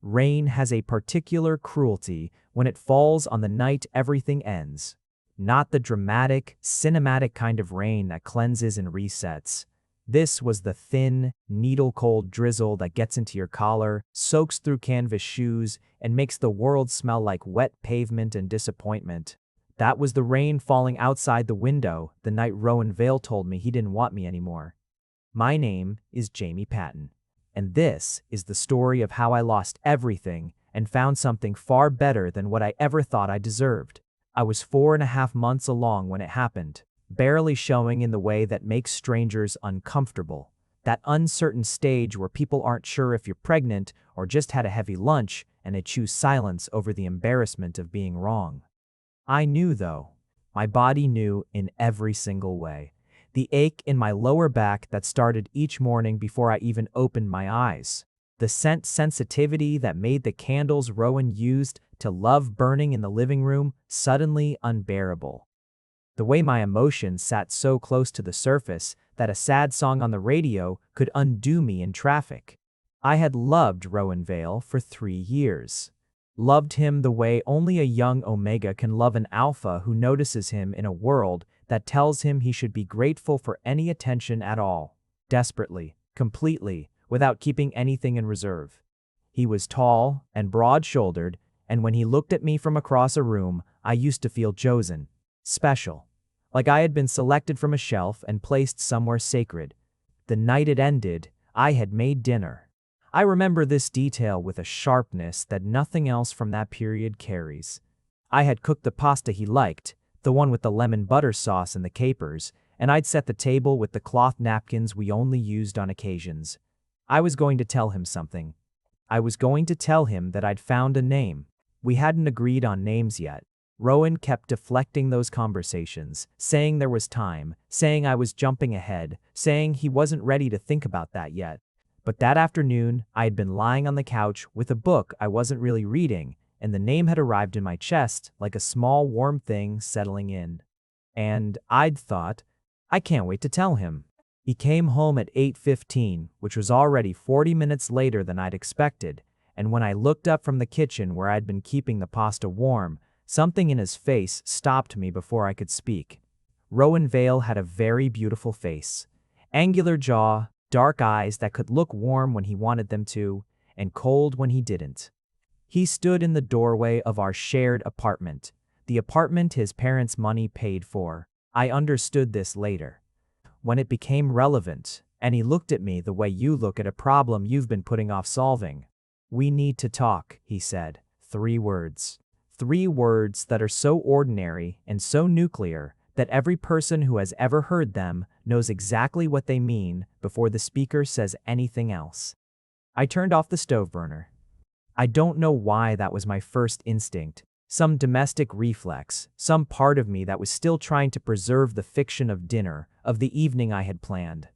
Rain has a particular cruelty when it falls on the night everything ends. Not the dramatic, cinematic kind of rain that cleanses and resets. This was the thin, needle-cold drizzle that gets into your collar, soaks through canvas shoes, and makes the world smell like wet pavement and disappointment. That was the rain falling outside the window the night Rowan Vale told me he didn't want me anymore. My name is Jamie Patton, and this is the story of how I lost everything and found something far better than what I ever thought I deserved. I was 4.5 months along when it happened, barely showing in the way that makes strangers uncomfortable. That uncertain stage where people aren't sure if you're pregnant or just had a heavy lunch and they choose silence over the embarrassment of being wrong. I knew, though. My body knew in every single way. The ache in my lower back that started each morning before I even opened my eyes. The scent sensitivity that made the candles Rowan used to love burning in the living room suddenly unbearable. The way my emotions sat so close to the surface that a sad song on the radio could undo me in traffic. I had loved Rowan Vale for 3 years. Loved him the way only a young Omega can love an alpha who notices him in a world that tells him he should be grateful for any attention at all. Desperately, completely, without keeping anything in reserve. He was tall and broad-shouldered, and when he looked at me from across a room, I used to feel chosen, special. Like I had been selected from a shelf and placed somewhere sacred. The night it ended, I had made dinner. I remember this detail with a sharpness that nothing else from that period carries. I had cooked the pasta he liked, the one with the lemon butter sauce and the capers, and I'd set the table with the cloth napkins we only used on occasions. I was going to tell him something. I was going to tell him that I'd found a name. We hadn't agreed on names yet. Rowan kept deflecting those conversations, saying there was time, saying I was jumping ahead, saying he wasn't ready to think about that yet. But that afternoon, I had been lying on the couch with a book I wasn't really reading, and the name had arrived in my chest like a small warm thing settling in. And I'd thought, I can't wait to tell him. He came home at 8:15, which was already 40 minutes later than I'd expected, and when I looked up from the kitchen where I'd been keeping the pasta warm, something in his face stopped me before I could speak. Rowan Vale had a very beautiful face. Angular jaw, dark eyes that could look warm when he wanted them to, and cold when he didn't. He stood in the doorway of our shared apartment, the apartment his parents' money paid for. I understood this later, when it became relevant, and he looked at me the way you look at a problem you've been putting off solving. "We need to talk," he said. 3 words. 3 words that are so ordinary and so nuclear that every person who has ever heard them knows exactly what they mean before the speaker says anything else. I turned off the stove burner. I don't know why that was my first instinct. Some domestic reflex, some part of me that was still trying to preserve the fiction of dinner, of the evening I had planned.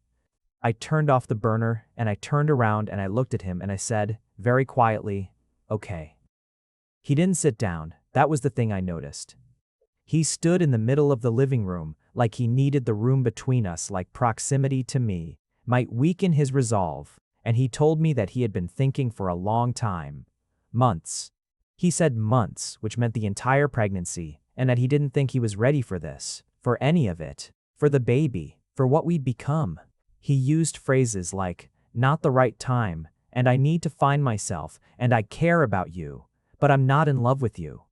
I turned off the burner, and I turned around and I looked at him and I said, very quietly, "Okay." He didn't sit down. That was the thing I noticed. He stood in the middle of the living room, like he needed the room between us, like proximity to me might weaken his resolve, and he told me that he had been thinking for a long time. Months. He said months, which meant the entire pregnancy, and that he didn't think he was ready for this, for any of it, for the baby, for what we'd become. He used phrases like, "not the right time," and "I need to find myself," and "I care about you, but I'm not in love with you."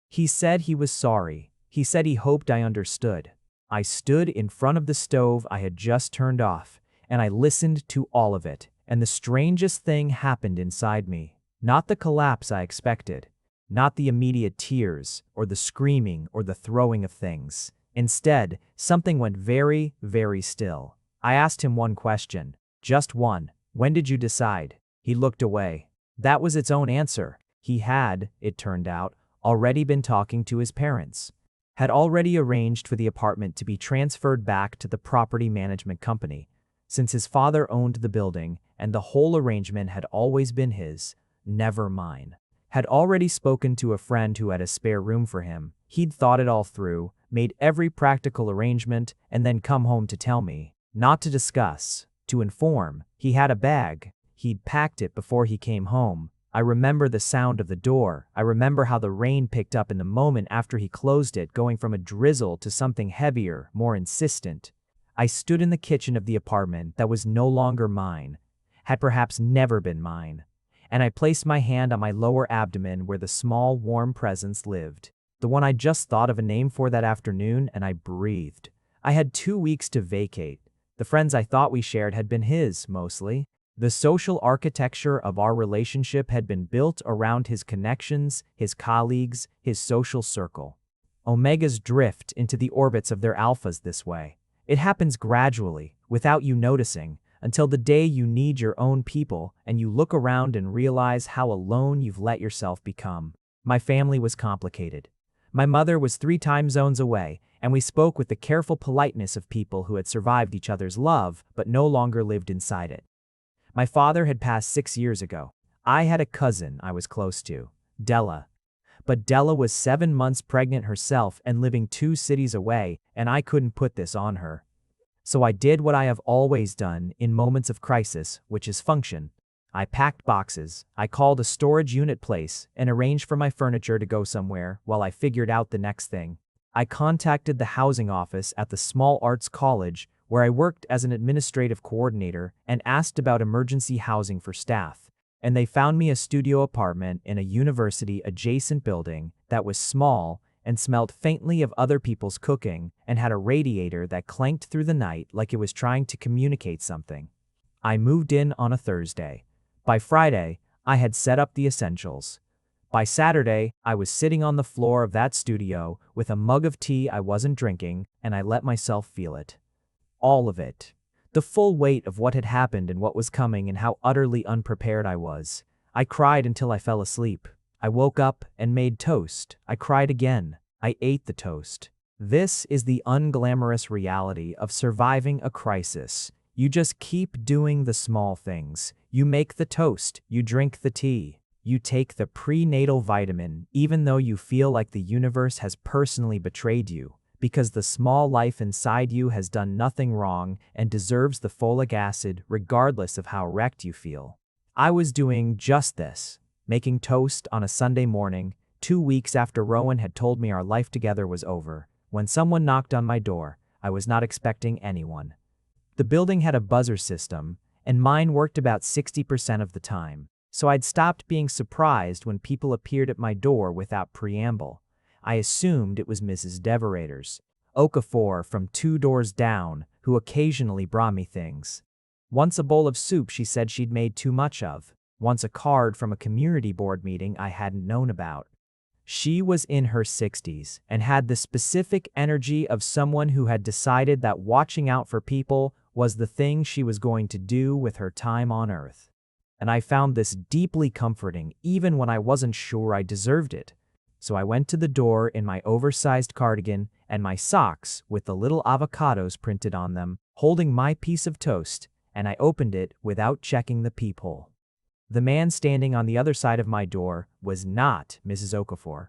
He said he was sorry. He said he hoped I understood. I stood in front of the stove I had just turned off, and I listened to all of it, and the strangest thing happened inside me. Not the collapse I expected. Not the immediate tears, or the screaming, or the throwing of things. Instead, something went very, very still. I asked him one question. Just one. "When did you decide?" He looked away. That was its own answer. He had, it turned out, already been talking to his parents. Had already arranged for the apartment to be transferred back to the property management company, since his father owned the building and the whole arrangement had always been his, never mine. Had already spoken to a friend who had a spare room for him. He'd thought it all through, made every practical arrangement, and then come home to tell me. Not to discuss, to inform. He had a bag. He'd packed it before he came home. I remember the sound of the door. I remember how the rain picked up in the moment after he closed it, going from a drizzle to something heavier, more insistent. I stood in the kitchen of the apartment that was no longer mine, had perhaps never been mine, and I placed my hand on my lower abdomen where the small, warm presence lived. The one I just thought of a name for that afternoon, and I breathed. I had 2 weeks to vacate. The friends I thought we shared had been his, mostly. The social architecture of our relationship had been built around his connections, his colleagues, his social circle. Omegas drift into the orbits of their alphas this way. It happens gradually, without you noticing, until the day you need your own people and you look around and realize how alone you've let yourself become. My family was complicated. My mother was 3 time zones away, and we spoke with the careful politeness of people who had survived each other's love but no longer lived inside it. My father had passed 6 years ago. I had a cousin I was close to, Della. But Della was 7 months pregnant herself and living 2 cities away, and I couldn't put this on her. So I did what I have always done in moments of crisis, which is function. I packed boxes, I called a storage unit place, and arranged for my furniture to go somewhere while I figured out the next thing. I contacted the housing office at the small arts college where I worked as an administrative coordinator and asked about emergency housing for staff, and they found me a studio apartment in a university-adjacent building that was small and smelled faintly of other people's cooking and had a radiator that clanked through the night like it was trying to communicate something. I moved in on a Thursday. By Friday, I had set up the essentials. By Saturday, I was sitting on the floor of that studio with a mug of tea I wasn't drinking, and I let myself feel it. All of it. The full weight of what had happened and what was coming and how utterly unprepared I was. I cried until I fell asleep. I woke up and made toast. I cried again. I ate the toast. This is the unglamorous reality of surviving a crisis. You just keep doing the small things. You make the toast. You drink the tea. You take the prenatal vitamin, even though you feel like the universe has personally betrayed you, because the small life inside you has done nothing wrong and deserves the folic acid regardless of how wrecked you feel. I was doing just this, making toast on a Sunday morning, 2 weeks after Rowan had told me our life together was over, when someone knocked on my door. I was not expecting anyone. The building had a buzzer system, and mine worked about 60% of the time, so I'd stopped being surprised when people appeared at my door without preamble. I assumed it was Mrs. Deverators, Okafor from 2 doors down, who occasionally brought me things. Once a bowl of soup she said she'd made too much of, once a card from a community board meeting I hadn't known about. She was in her 60s and had the specific energy of someone who had decided that watching out for people was the thing she was going to do with her time on Earth. And I found this deeply comforting even when I wasn't sure I deserved it. So I went to the door in my oversized cardigan and my socks with the little avocados printed on them, holding my piece of toast, and I opened it without checking the peephole. The man standing on the other side of my door was not Mrs. Okafor.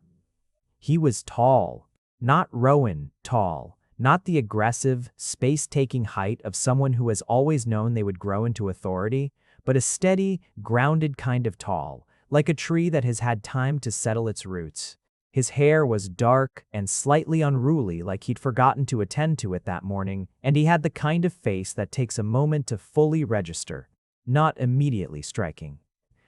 He was tall, not Rowan tall, not the aggressive, space-taking height of someone who has always known they would grow into authority, but a steady, grounded kind of tall, like a tree that has had time to settle its roots. His hair was dark and slightly unruly, like he'd forgotten to attend to it that morning, and he had the kind of face that takes a moment to fully register, not immediately striking,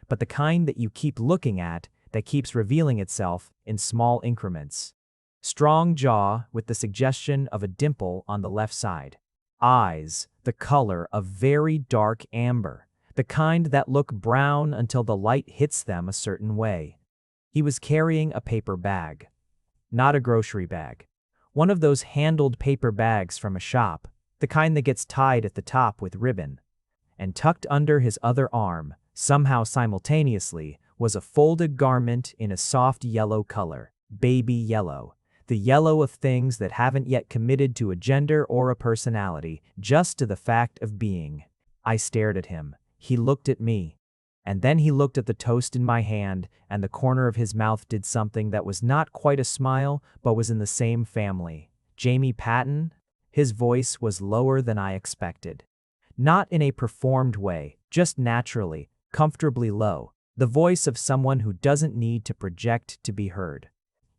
but the kind that you keep looking at that keeps revealing itself in small increments. Strong jaw with the suggestion of a dimple on the left side. Eyes, the color of very dark amber, the kind that look brown until the light hits them a certain way. He was carrying a paper bag. Not a grocery bag. One of those handled paper bags from a shop, the kind that gets tied at the top with ribbon. And tucked under his other arm, somehow simultaneously, was a folded garment in a soft yellow color, baby yellow, the yellow of things that haven't yet committed to a gender or a personality, just to the fact of being. I stared at him. He looked at me. And then he looked at the toast in my hand, and the corner of his mouth did something that was not quite a smile, but was in the same family. Jamie Patton? His voice was lower than I expected. Not in a performed way, just naturally, comfortably low. the voice of someone who doesn't need to project to be heard.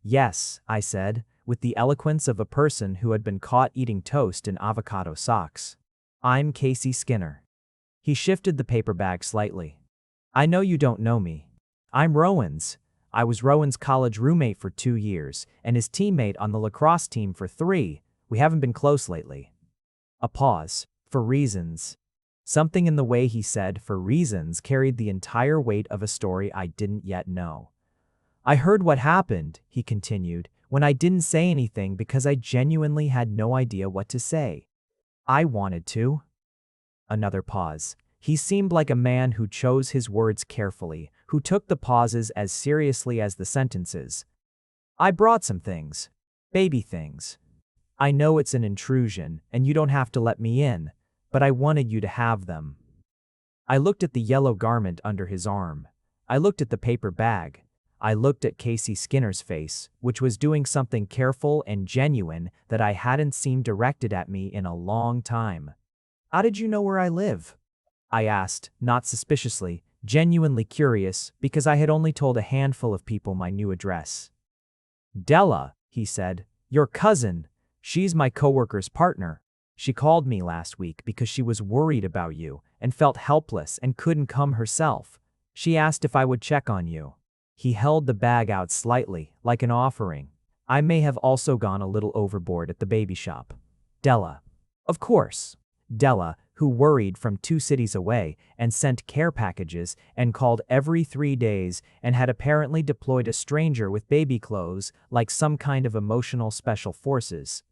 Yes, I said, with the eloquence of a person who had been caught eating toast in avocado socks. I'm Casey Skinner. He shifted the paper bag slightly. I know you don't know me. I'm Rowan's. I was Rowan's college roommate for 2 years, and his teammate on the lacrosse team for 3. We haven't been close lately. A pause. For reasons. Something in the way he said "for reasons" carried the entire weight of a story I didn't yet know. I heard what happened, he continued, when I didn't say anything because I genuinely had no idea what to say. I wanted to. Another pause. He seemed like a man who chose his words carefully, who took the pauses as seriously as the sentences. I brought some things. Baby things. I know it's an intrusion, and you don't have to let me in, but I wanted you to have them. I looked at the yellow garment under his arm. I looked at the paper bag. I looked at Casey Skinner's face, which was doing something careful and genuine that I hadn't seen directed at me in a long time. How did you know where I live? I asked, not suspiciously, genuinely curious, because I had only told a handful of people my new address. Della, he said, your cousin. She's my coworker's partner. She called me last week because she was worried about you and felt helpless and couldn't come herself. She asked if I would check on you. He held the bag out slightly, like an offering. I may have also gone a little overboard at the baby shop. Della. Of course. Della, who worried from 2 cities away and sent care packages and called every 3 days and had apparently deployed a stranger with baby clothes like some kind of emotional special forces.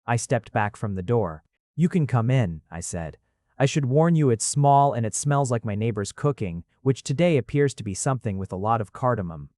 I stepped back from the door. You can come in, I said. I should warn you it's small and it smells like my neighbor's cooking, which today appears to be something with a lot of cardamom.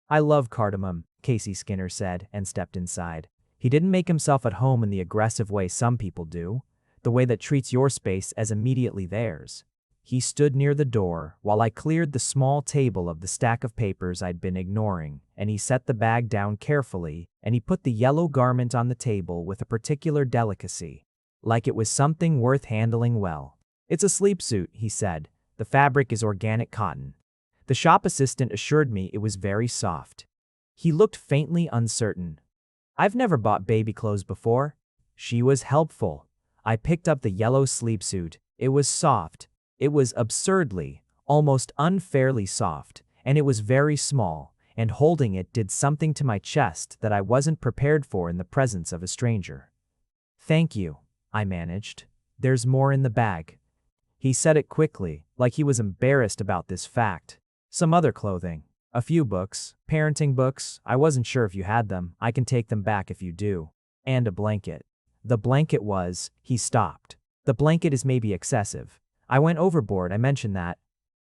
I love cardamom, Casey Skinner said and stepped inside. He didn't make himself at home in the aggressive way some people do, the way that treats your space as immediately theirs. He stood near the door while I cleared the small table of the stack of papers I'd been ignoring, and he set the bag down carefully, and he put the yellow garment on the table with a particular delicacy, like it was something worth handling well. It's a sleep suit, he said. The fabric is organic cotton. The shop assistant assured me it was very soft. He looked faintly uncertain. I've never bought baby clothes before. She was helpful. I picked up the yellow sleep suit. It was soft. It was absurdly, almost unfairly soft, and it was very small, and holding it did something to my chest that I wasn't prepared for in the presence of a stranger. Thank you, I managed. There's more in the bag. He said it quickly, like he was embarrassed about this fact. Some other clothing. A few books, parenting books. I wasn't sure if you had them. I can take them back if you do. And a blanket. The blanket was, he stopped. The blanket is maybe excessive. I went overboard, I mentioned that.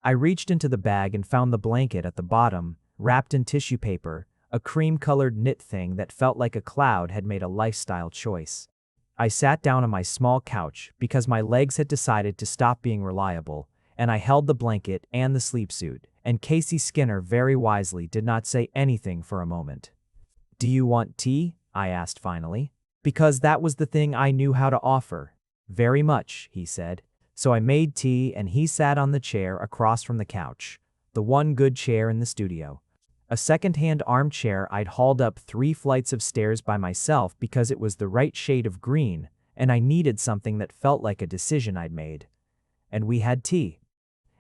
I reached into the bag and found the blanket at the bottom, wrapped in tissue paper, a cream-colored knit thing that felt like a cloud had made a lifestyle choice. I sat down on my small couch because my legs had decided to stop being reliable, and I held the blanket and the sleep suit, and Casey Skinner very wisely did not say anything for a moment. Do you want tea? I asked finally. Because that was the thing I knew how to offer. Very much, he said. So I made tea and he sat on the chair across from the couch, the one good chair in the studio. A second-hand armchair I'd hauled up 3 flights of stairs by myself because it was the right shade of green, and I needed something that felt like a decision I'd made. And we had tea.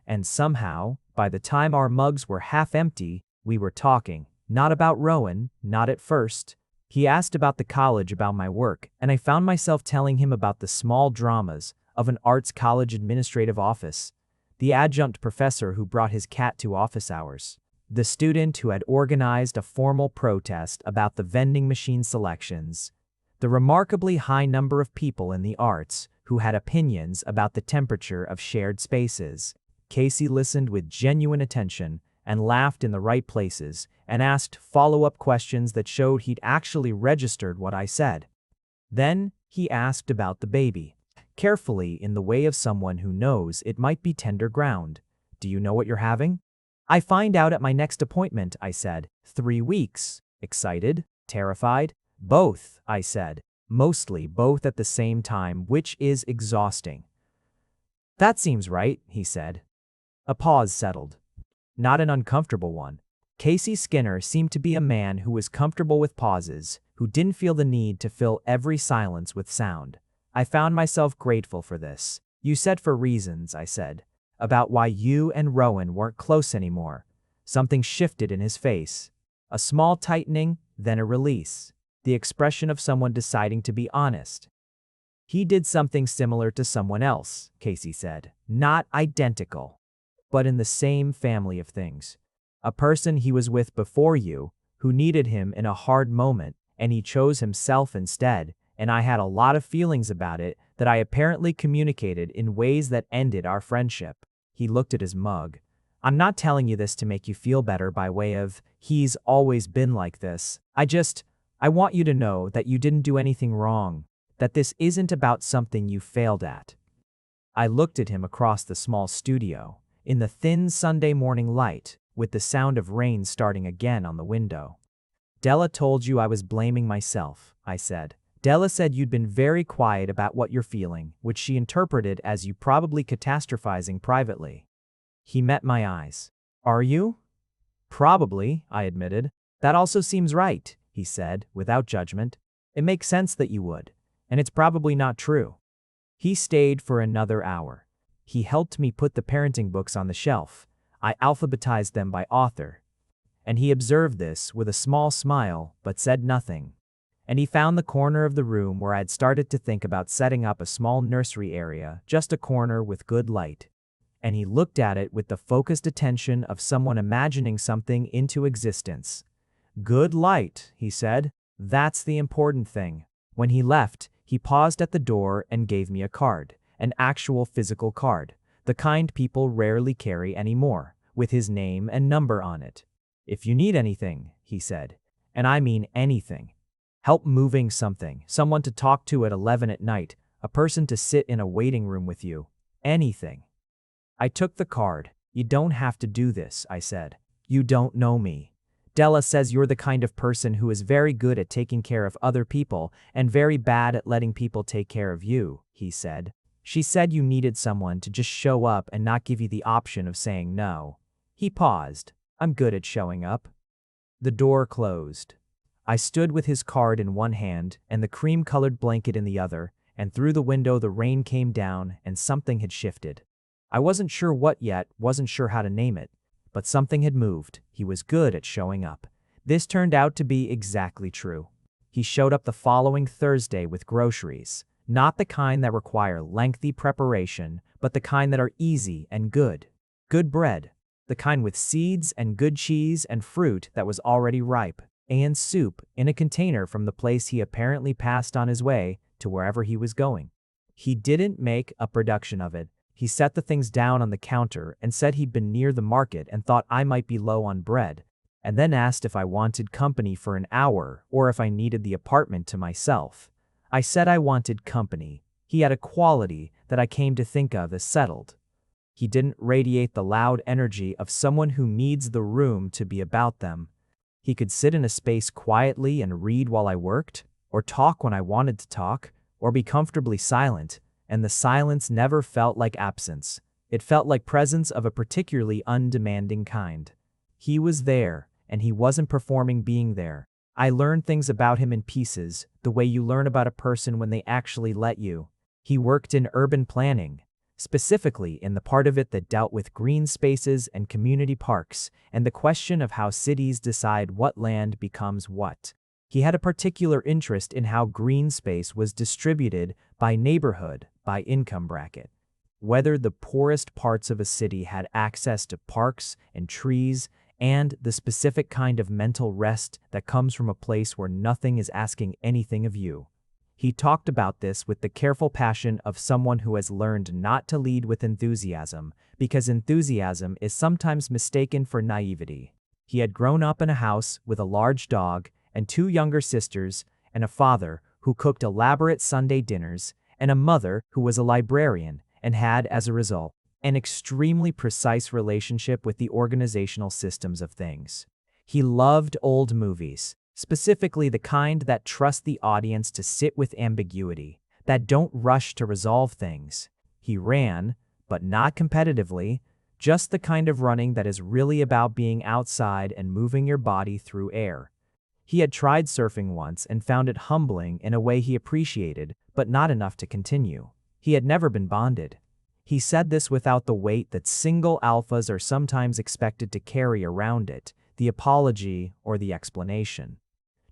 And somehow, by the time our mugs were half empty, we were talking. Not about Rowan, not at first. He asked about the college, about my work, and I found myself telling him about the small dramas of an arts college administrative office, the adjunct professor who brought his cat to office hours, the student who had organized a formal protest about the vending machine selections, the remarkably high number of people in the arts who had opinions about the temperature of shared spaces. Casey listened with genuine attention and laughed in the right places and asked follow-up questions that showed he'd actually registered what I said. Then he asked about the baby, carefully in the way of someone who knows it might be tender ground. Do you know what you're having? I find out at my next appointment, I said. 3 weeks. Excited? Terrified? Both, I said. Mostly both at the same time, which is exhausting. That seems right, he said. A pause settled. not an uncomfortable one. Casey Skinner seemed to be a man who was comfortable with pauses, who didn't feel the need to fill every silence with sound. I found myself grateful for this. You said for reasons, I said, about why you and Rowan weren't close anymore. Something shifted in his face. A small tightening, then a release. The expression of someone deciding to be honest. He did something similar to someone else, Casey said. Not identical, but in the same family of things. A person he was with before you, who needed him in a hard moment, and he chose himself instead, and I had a lot of feelings about it that I apparently communicated in ways that ended our friendship. He looked at his mug. I'm not telling you this to make you feel better by way of, he's always been like this. I want you to know that you didn't do anything wrong, that this isn't about something you failed at. I looked at him across the small studio, in the thin Sunday morning light, with the sound of rain starting again on the window. Della told you I was blaming myself, I said. Della said you'd been very quiet about what you're feeling, which she interpreted as you probably catastrophizing privately. He met my eyes. Are you? Probably, I admitted. That also seems right, he said, without judgment. It makes sense that you would, and it's probably not true. He stayed for another hour. He helped me put the parenting books on the shelf. I alphabetized them by author. And he observed this with a small smile, but said nothing. And he found the corner of the room where I'd started to think about setting up a small nursery area, just a corner with good light. And he looked at it with the focused attention of someone imagining something into existence. Good light, he said. That's the important thing. When he left, he paused at the door and gave me a card, an actual physical card, the kind people rarely carry anymore, with his name and number on it. If you need anything, he said, and I mean anything. Help moving something, someone to talk to at 11 at night, a person to sit in a waiting room with you, anything. I took the card. You don't have to do this, I said. You don't know me. Della says you're the kind of person who is very good at taking care of other people and very bad at letting people take care of you, he said. She said you needed someone to just show up and not give you the option of saying no. He paused. I'm good at showing up. The door closed. I stood with his card in one hand and the cream-colored blanket in the other, and through the window the rain came down and something had shifted. I wasn't sure what yet, wasn't sure how to name it, but something had moved. He was good at showing up. This turned out to be exactly true. He showed up the following Thursday with groceries, not the kind that require lengthy preparation, but the kind that are easy and good. Good bread, the kind with seeds and good cheese and fruit that was already ripe, and soup in a container from the place he apparently passed on his way to wherever he was going. He didn't make a production of it. He set the things down on the counter and said he'd been near the market and thought I might be low on bread, and then asked if I wanted company for an hour or if I needed the apartment to myself. I said I wanted company. He had a quality that I came to think of as settled. He didn't radiate the loud energy of someone who needs the room to be about them. He could sit in a space quietly and read while I worked, or talk when I wanted to talk, or be comfortably silent, and the silence never felt like absence. It felt like presence of a particularly undemanding kind. He was there, and he wasn't performing being there. I learned things about him in pieces, the way you learn about a person when they actually let you. He worked in urban planning, specifically in the part of it that dealt with green spaces and community parks, and the question of how cities decide what land becomes what. He had a particular interest in how green space was distributed by neighborhood, by income bracket. Whether the poorest parts of a city had access to parks and trees and the specific kind of mental rest that comes from a place where nothing is asking anything of you. He talked about this with the careful passion of someone who has learned not to lead with enthusiasm, because enthusiasm is sometimes mistaken for naivety. He had grown up in a house with a large dog and 2 younger sisters, and a father who cooked elaborate Sunday dinners, and a mother who was a librarian and had, as a result, an extremely precise relationship with the organizational systems of things. He loved old movies, specifically the kind that trust the audience to sit with ambiguity, that don't rush to resolve things. He ran, but not competitively, Just the kind of running that is really about being outside and moving your body through air. He had tried surfing once and found it humbling in a way he appreciated, but not enough to continue. He had never been bonded. He said this without the weight that single alphas are sometimes expected to carry around it, the apology or the explanation.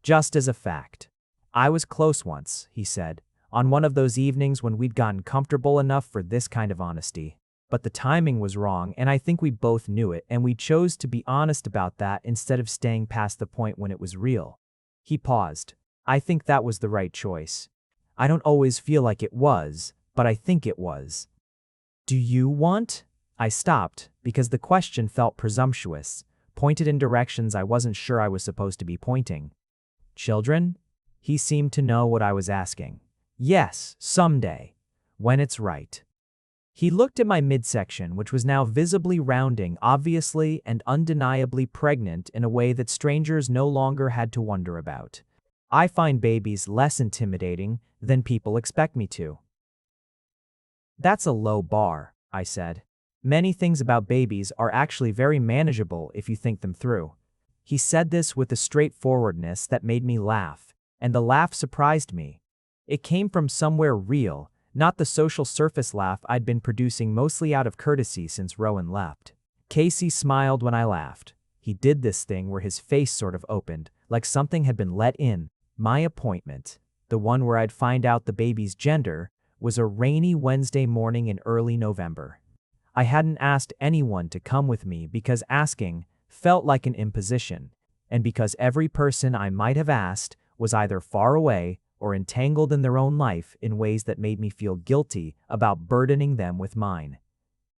Just as a fact. I was close once, he said, on one of those evenings when we'd gotten comfortable enough for this kind of honesty. But the timing was wrong, and I think we both knew it, and we chose to be honest about that instead of staying past the point when it was real. He paused. I think that was the right choice. I don't always feel like it was, but I think it was. Do you want? I stopped, because the question felt presumptuous, pointed in directions I wasn't sure I was supposed to be pointing. Children? He seemed to know what I was asking. Yes, someday. When it's right. He looked at my midsection, which was now visibly rounding, obviously and undeniably pregnant in a way that strangers no longer had to wonder about. I find babies less intimidating than people expect me to. That's a low bar, I said. Many things about babies are actually very manageable if you think them through. He said this with a straightforwardness that made me laugh, and the laugh surprised me. It came from somewhere real, not the social surface laugh I'd been producing mostly out of courtesy since Rowan left. Casey smiled when I laughed. He did this thing where his face sort of opened, like something had been let in. My appointment, the one where I'd find out the baby's gender, was a rainy Wednesday morning in early November. I hadn't asked anyone to come with me because asking felt like an imposition, and because every person I might have asked was either far away or entangled in their own life in ways that made me feel guilty about burdening them with mine.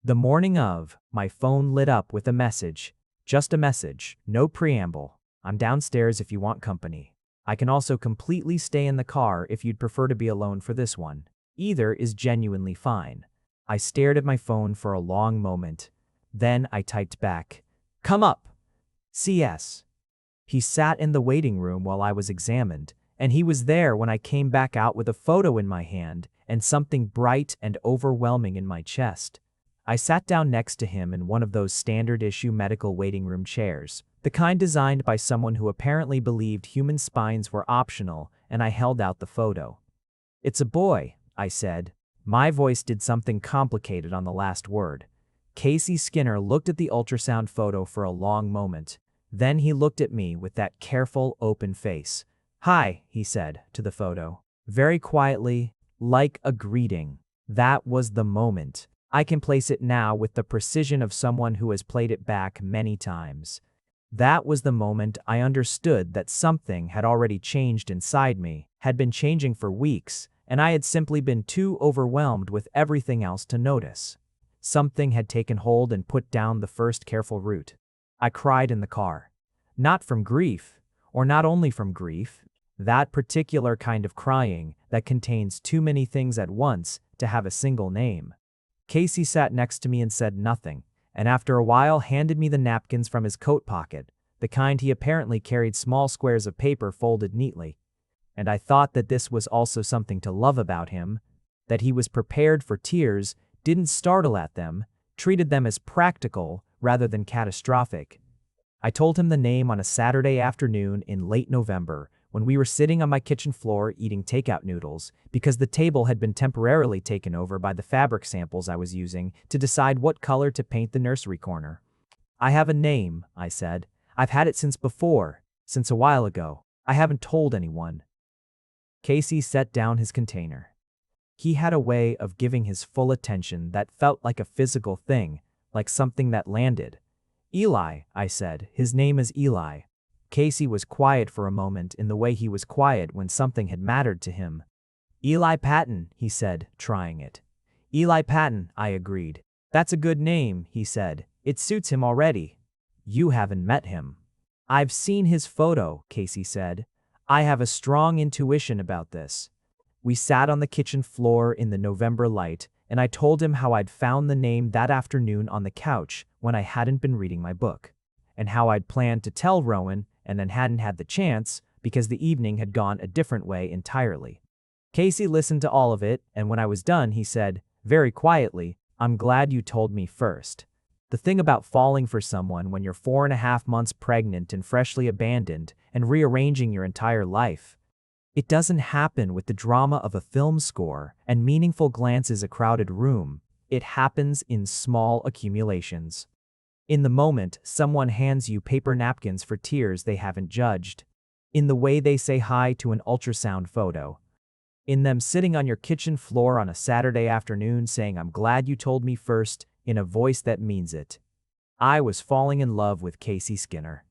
The morning of, my phone lit up with a message. Just a message, no preamble. I'm downstairs if you want company. I can also completely stay in the car if you'd prefer to be alone for this one. Either is genuinely fine. I stared at my phone for a long moment. Then I typed back, "Come up. CS." He sat in the waiting room while I was examined, and he was there when I came back out with a photo in my hand and something bright and overwhelming in my chest. I sat down next to him in one of those standard-issue medical waiting room chairs, the kind designed by someone who apparently believed human spines were optional, and I held out the photo. "It's a boy," I said. My voice did something complicated on the last word. Casey Skinner looked at the ultrasound photo for a long moment. Then he looked at me with that careful, open face. "Hi," he said to the photo. Very quietly, like a greeting. That was the moment. I can place it now with the precision of someone who has played it back many times. That was the moment I understood that something had already changed inside me, had been changing for weeks, and I had simply been too overwhelmed with everything else to notice. Something had taken hold and put down the first careful root. I cried in the car. Not from grief, or not only from grief, that particular kind of crying that contains too many things at once to have a single name. Casey sat next to me and said nothing, and after a while handed me the napkins from his coat pocket, the kind he apparently carried small squares of paper folded neatly. And I thought that this was also something to love about him, that he was prepared for tears, didn't startle at them, treated them as practical rather than catastrophic. I told him the name on a Saturday afternoon in late November, when we were sitting on my kitchen floor eating takeout noodles, because the table had been temporarily taken over by the fabric samples I was using to decide what color to paint the nursery corner. "I have a name," I said. "I've had it since a while ago. I haven't told anyone." Casey set down his container. He had a way of giving his full attention that felt like a physical thing, like something that landed. "Eli," I said. "His name is Eli." Casey was quiet for a moment in the way he was quiet when something had mattered to him. "Eli Patton," he said, trying it. "Eli Patton," I agreed. "That's a good name," he said. "It suits him already." "You haven't met him." "I've seen his photo," Casey said. "I have a strong intuition about this." We sat on the kitchen floor in the November light, and I told him how I'd found the name that afternoon on the couch when I hadn't been reading my book, and how I'd planned to tell Rowan and then hadn't had the chance because the evening had gone a different way entirely. Casey listened to all of it, and when I was done, he said, very quietly, "I'm glad you told me first. The thing about falling for someone when you're 4.5 months pregnant and freshly abandoned and rearranging your entire life. It doesn't happen with the drama of a film score and meaningful glances a crowded room. It happens in small accumulations. In the moment, someone hands you paper napkins for tears they haven't judged. In the way they say hi to an ultrasound photo. In them sitting on your kitchen floor on a Saturday afternoon saying, "I'm glad you told me first," in a voice that means it. I was falling in love with Casey Skinner.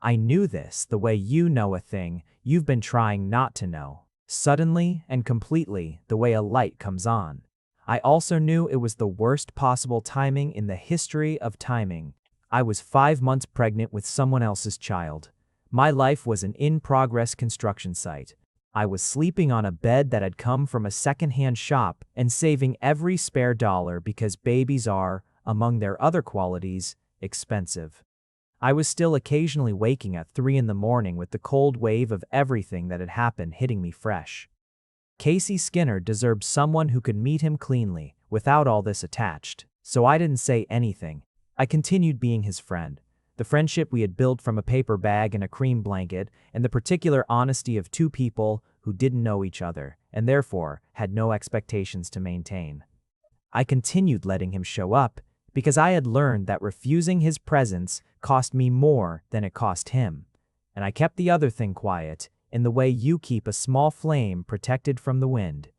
I knew this the way you know a thing you've been trying not to know. Suddenly and completely, the way a light comes on. I also knew it was the worst possible timing in the history of timing. I was 5 months pregnant with someone else's child. My life was an in-progress construction site. I was sleeping on a bed that had come from a secondhand shop and saving every spare dollar because babies are, among their other qualities, expensive. I was still occasionally waking at 3 in the morning with the cold wave of everything that had happened hitting me fresh. Casey Skinner deserved someone who could meet him cleanly, without all this attached. So I didn't say anything. I continued being his friend. The friendship we had built from a paper bag and a cream blanket, and the particular honesty of two people who didn't know each other, and therefore had no expectations to maintain. I continued letting him show up, because I had learned that refusing his presence cost me more than it cost him. And I kept the other thing quiet, in the way you keep a small flame protected from the wind.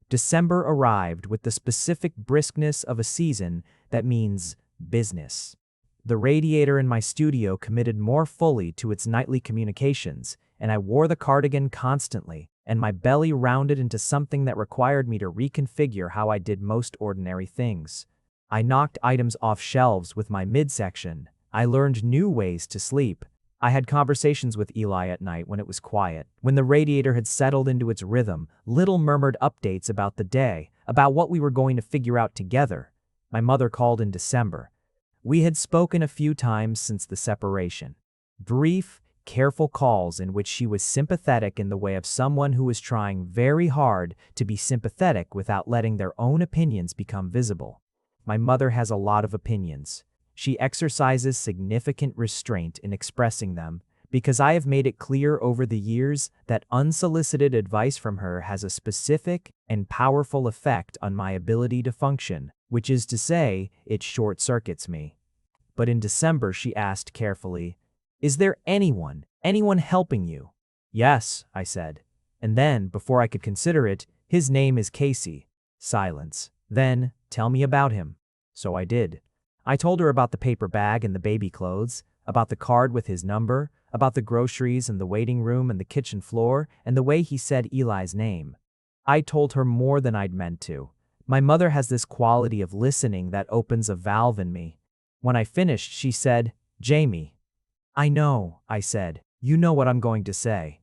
December arrived with the specific briskness of a season that means business. The radiator in my studio committed more fully to its nightly communications, and I wore the cardigan constantly, and my belly rounded into something that required me to reconfigure how I did most ordinary things. I knocked items off shelves with my midsection. I learned new ways to sleep. I had conversations with Eli at night when it was quiet, when the radiator had settled into its rhythm, little murmured updates about the day, about what we were going to figure out together. My mother called in December. We had spoken a few times since the separation. Brief, careful calls in which she was sympathetic in the way of someone who was trying very hard to be sympathetic without letting their own opinions become visible. My mother has a lot of opinions. She exercises significant restraint in expressing them, because I have made it clear over the years that unsolicited advice from her has a specific and powerful effect on my ability to function, which is to say, it short-circuits me. But in December she asked carefully, "Is there anyone helping you?" "Yes," I said. And then, before I could consider it, "His name is Casey." Silence. Then, "Tell me about him." So I did. I told her about the paper bag and the baby clothes, about the card with his number, about the groceries and the waiting room and the kitchen floor, and the way he said Eli's name. I told her more than I'd meant to. My mother has this quality of listening that opens a valve in me. When I finished, she said, "Jamie." "I know," I said. "You know what I'm going to say.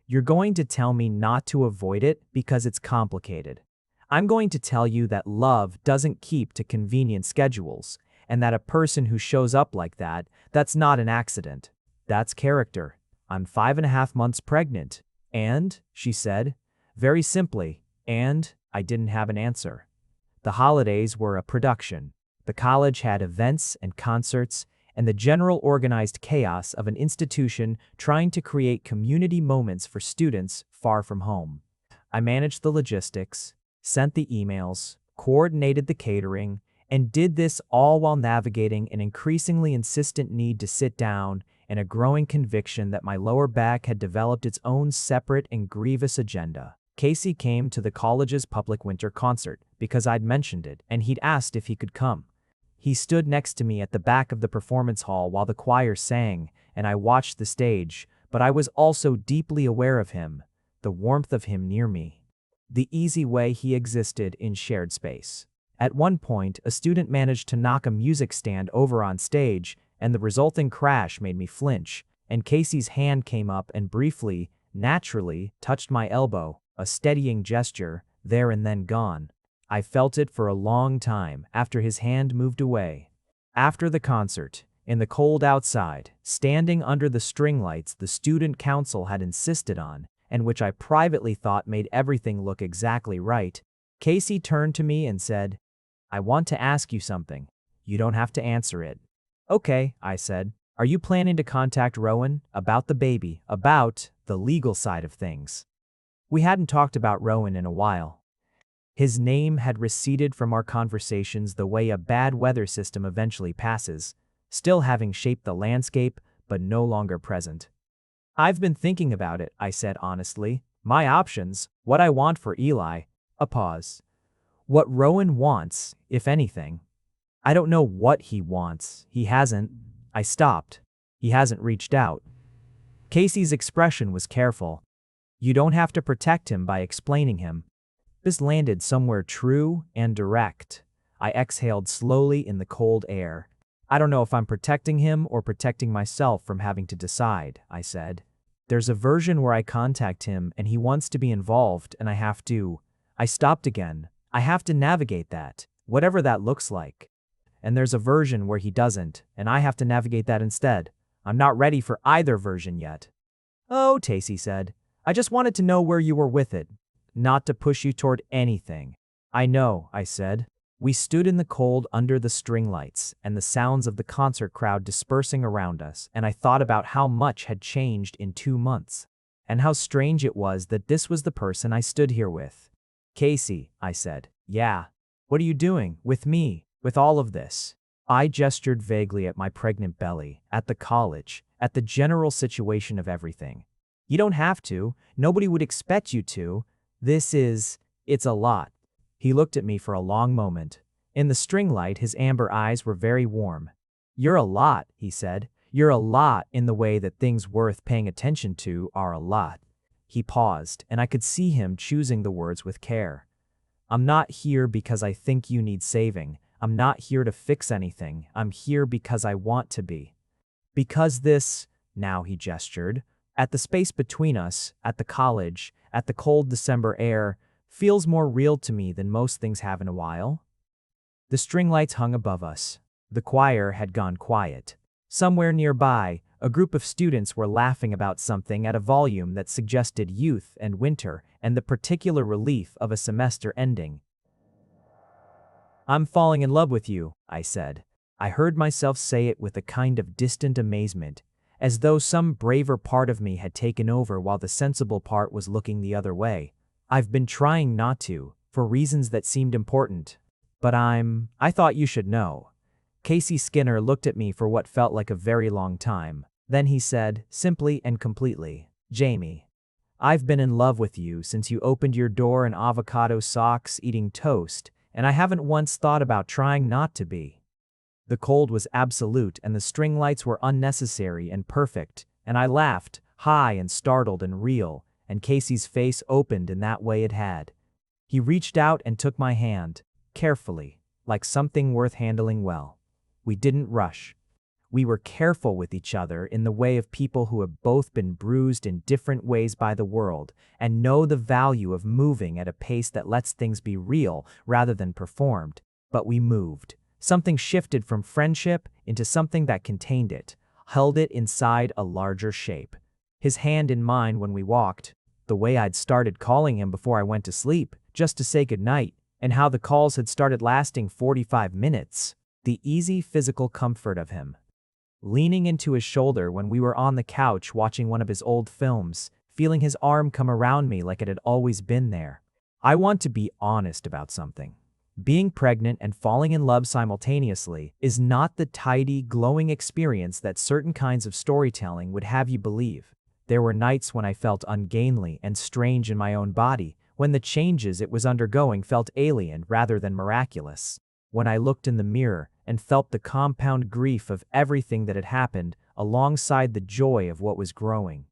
You're going to tell me not to avoid it because it's complicated. I'm going to tell you that love doesn't keep to convenient schedules, and that a person who shows up like that, that's not an accident. That's character. I'm 5.5 months pregnant. And," she said, very simply, and I didn't have an answer. The holidays were a production. The college had events and concerts, and the general organized chaos of an institution trying to create community moments for students far from home. I managed the logistics, sent the emails, coordinated the catering, and did this all while navigating an increasingly insistent need to sit down and a growing conviction that my lower back had developed its own separate and grievous agenda. Casey came to the college's public winter concert because I'd mentioned it, and he'd asked if he could come. He stood next to me at the back of the performance hall while the choir sang, and I watched the stage, but I was also deeply aware of him, the warmth of him near me, the easy way he existed in shared space. At one point, a student managed to knock a music stand over on stage, and the resulting crash made me flinch, and Casey's hand came up and briefly, naturally, touched my elbow, a steadying gesture, there and then gone. I felt it for a long time after his hand moved away. After the concert, in the cold outside, standing under the string lights the student council had insisted on, and which I privately thought made everything look exactly right, Casey turned to me and said, "I want to ask you something." You don't have to answer it. Okay, I said. Are you planning to contact Rowan about the baby, about the legal side of things? We hadn't talked about Rowan in a while. His name had receded from our conversations the way a bad weather system eventually passes, still having shaped the landscape, but no longer present. I've been thinking about it, I said honestly. My options, what I want for Eli. A pause. What Rowan wants, if anything. I don't know what he wants. He hasn't. I stopped. He hasn't reached out. Casey's expression was careful. You don't have to protect him by explaining him. This landed somewhere true and direct. I exhaled slowly in the cold air. I don't know if I'm protecting him or protecting myself from having to decide, I said. There's a version where I contact him and he wants to be involved and I have to. I stopped again. I have to navigate that, whatever that looks like. And there's a version where he doesn't, and I have to navigate that instead. I'm not ready for either version yet. Oh, Tacy said. I just wanted to know where you were with it. Not to push you toward anything. I know, I said. We stood in the cold under the string lights and the sounds of the concert crowd dispersing around us, and I thought about how much had changed in 2 months, and how strange it was that this was the person I stood here with. Casey, I said. Yeah. What are you doing with me? With all of this? I gestured vaguely at my pregnant belly, at the college, at the general situation of everything. You don't have to. Nobody would expect you to. It's a lot. He looked at me for a long moment. In the string light, his amber eyes were very warm. You're a lot, he said. You're a lot in the way that things worth paying attention to are a lot. He paused, and I could see him choosing the words with care. I'm not here because I think you need saving. I'm not here to fix anything. I'm here because I want to be. Because this, now he gestured, at the space between us, at the college, at the cold December air, feels more real to me than most things have in a while. The string lights hung above us. The choir had gone quiet. Somewhere nearby, a group of students were laughing about something at a volume that suggested youth and winter and the particular relief of a semester ending. I'm falling in love with you, I said. I heard myself say it with a kind of distant amazement, as though some braver part of me had taken over while the sensible part was looking the other way. I've been trying not to, for reasons that seemed important. But I thought you should know. Casey Skinner looked at me for what felt like a very long time. Then he said, simply and completely, Jamie, I've been in love with you since you opened your door in avocado socks eating toast, and I haven't once thought about trying not to be. The cold was absolute and the string lights were unnecessary and perfect, and I laughed, high and startled and real, and Casey's face opened in that way it had. He reached out and took my hand, carefully, like something worth handling well. We didn't rush. We were careful with each other in the way of people who have both been bruised in different ways by the world and know the value of moving at a pace that lets things be real rather than performed. But we moved. Something shifted from friendship into something that contained it, held it inside a larger shape. His hand in mine when we walked, the way I'd started calling him before I went to sleep, just to say goodnight, and how the calls had started lasting 45 minutes. The easy physical comfort of him. Leaning into his shoulder when we were on the couch watching one of his old films, feeling his arm come around me like it had always been there. I want to be honest about something. Being pregnant and falling in love simultaneously is not the tidy, glowing experience that certain kinds of storytelling would have you believe. There were nights when I felt ungainly and strange in my own body, when the changes it was undergoing felt alien rather than miraculous. When I looked in the mirror and felt the compound grief of everything that had happened alongside the joy of what was growing.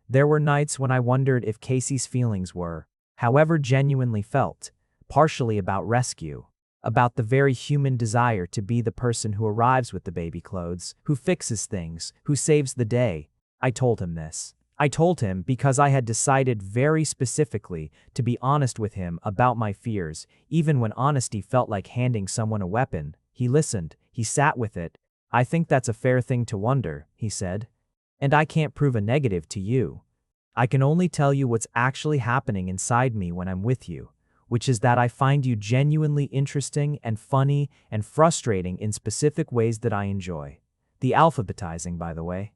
There were nights when I wondered if Casey's feelings were, however genuinely felt, partially about rescue, about the very human desire to be the person who arrives with the baby clothes, who fixes things, who saves the day. I told him this. I told him because I had decided very specifically to be honest with him about my fears, even when honesty felt like handing someone a weapon. He listened. He sat with it. I think that's a fair thing to wonder, he said. And I can't prove a negative to you. I can only tell you what's actually happening inside me when I'm with you. which is that I find you genuinely interesting and funny and frustrating in specific ways that I enjoy. The alphabetizing, by the way,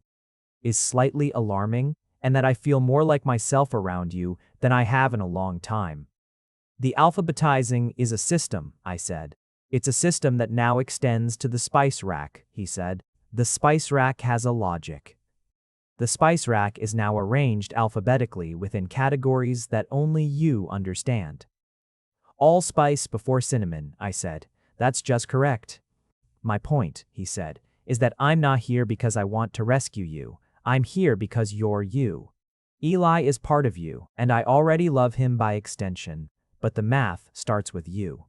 is slightly alarming, and that I feel more like myself around you than I have in a long time. The alphabetizing is a system, I said. It's a system that now extends to the spice rack, he said. The spice rack has a logic. The spice rack is now arranged alphabetically within categories that only you understand. All spice before cinnamon, I said. That's just correct. My point, he said, is that I'm not here because I want to rescue you. I'm here because you're you. Eli is part of you, and I already love him by extension, but the math starts with you.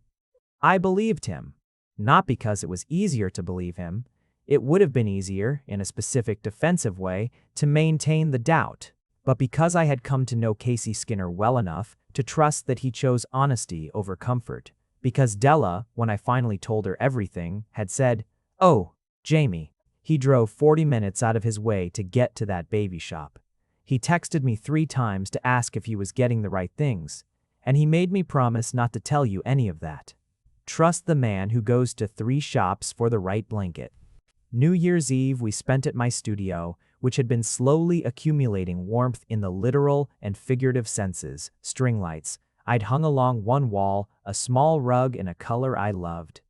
I believed him, not because it was easier to believe him. It would have been easier, in a specific defensive way, to maintain the doubt, but because I had come to know Casey Skinner well enough to trust that he chose honesty over comfort. Because Della, when I finally told her everything, had said, "Oh, Jamie." He drove 40 minutes out of his way to get to that baby shop. He texted me 3 times to ask if he was getting the right things, and he made me promise not to tell you any of that. Trust the man who goes to 3 shops for the right blanket. New Year's Eve we spent at my studio, which had been slowly accumulating warmth in the literal and figurative senses. String lights I'd hung along one wall, a small rug in a color I loved.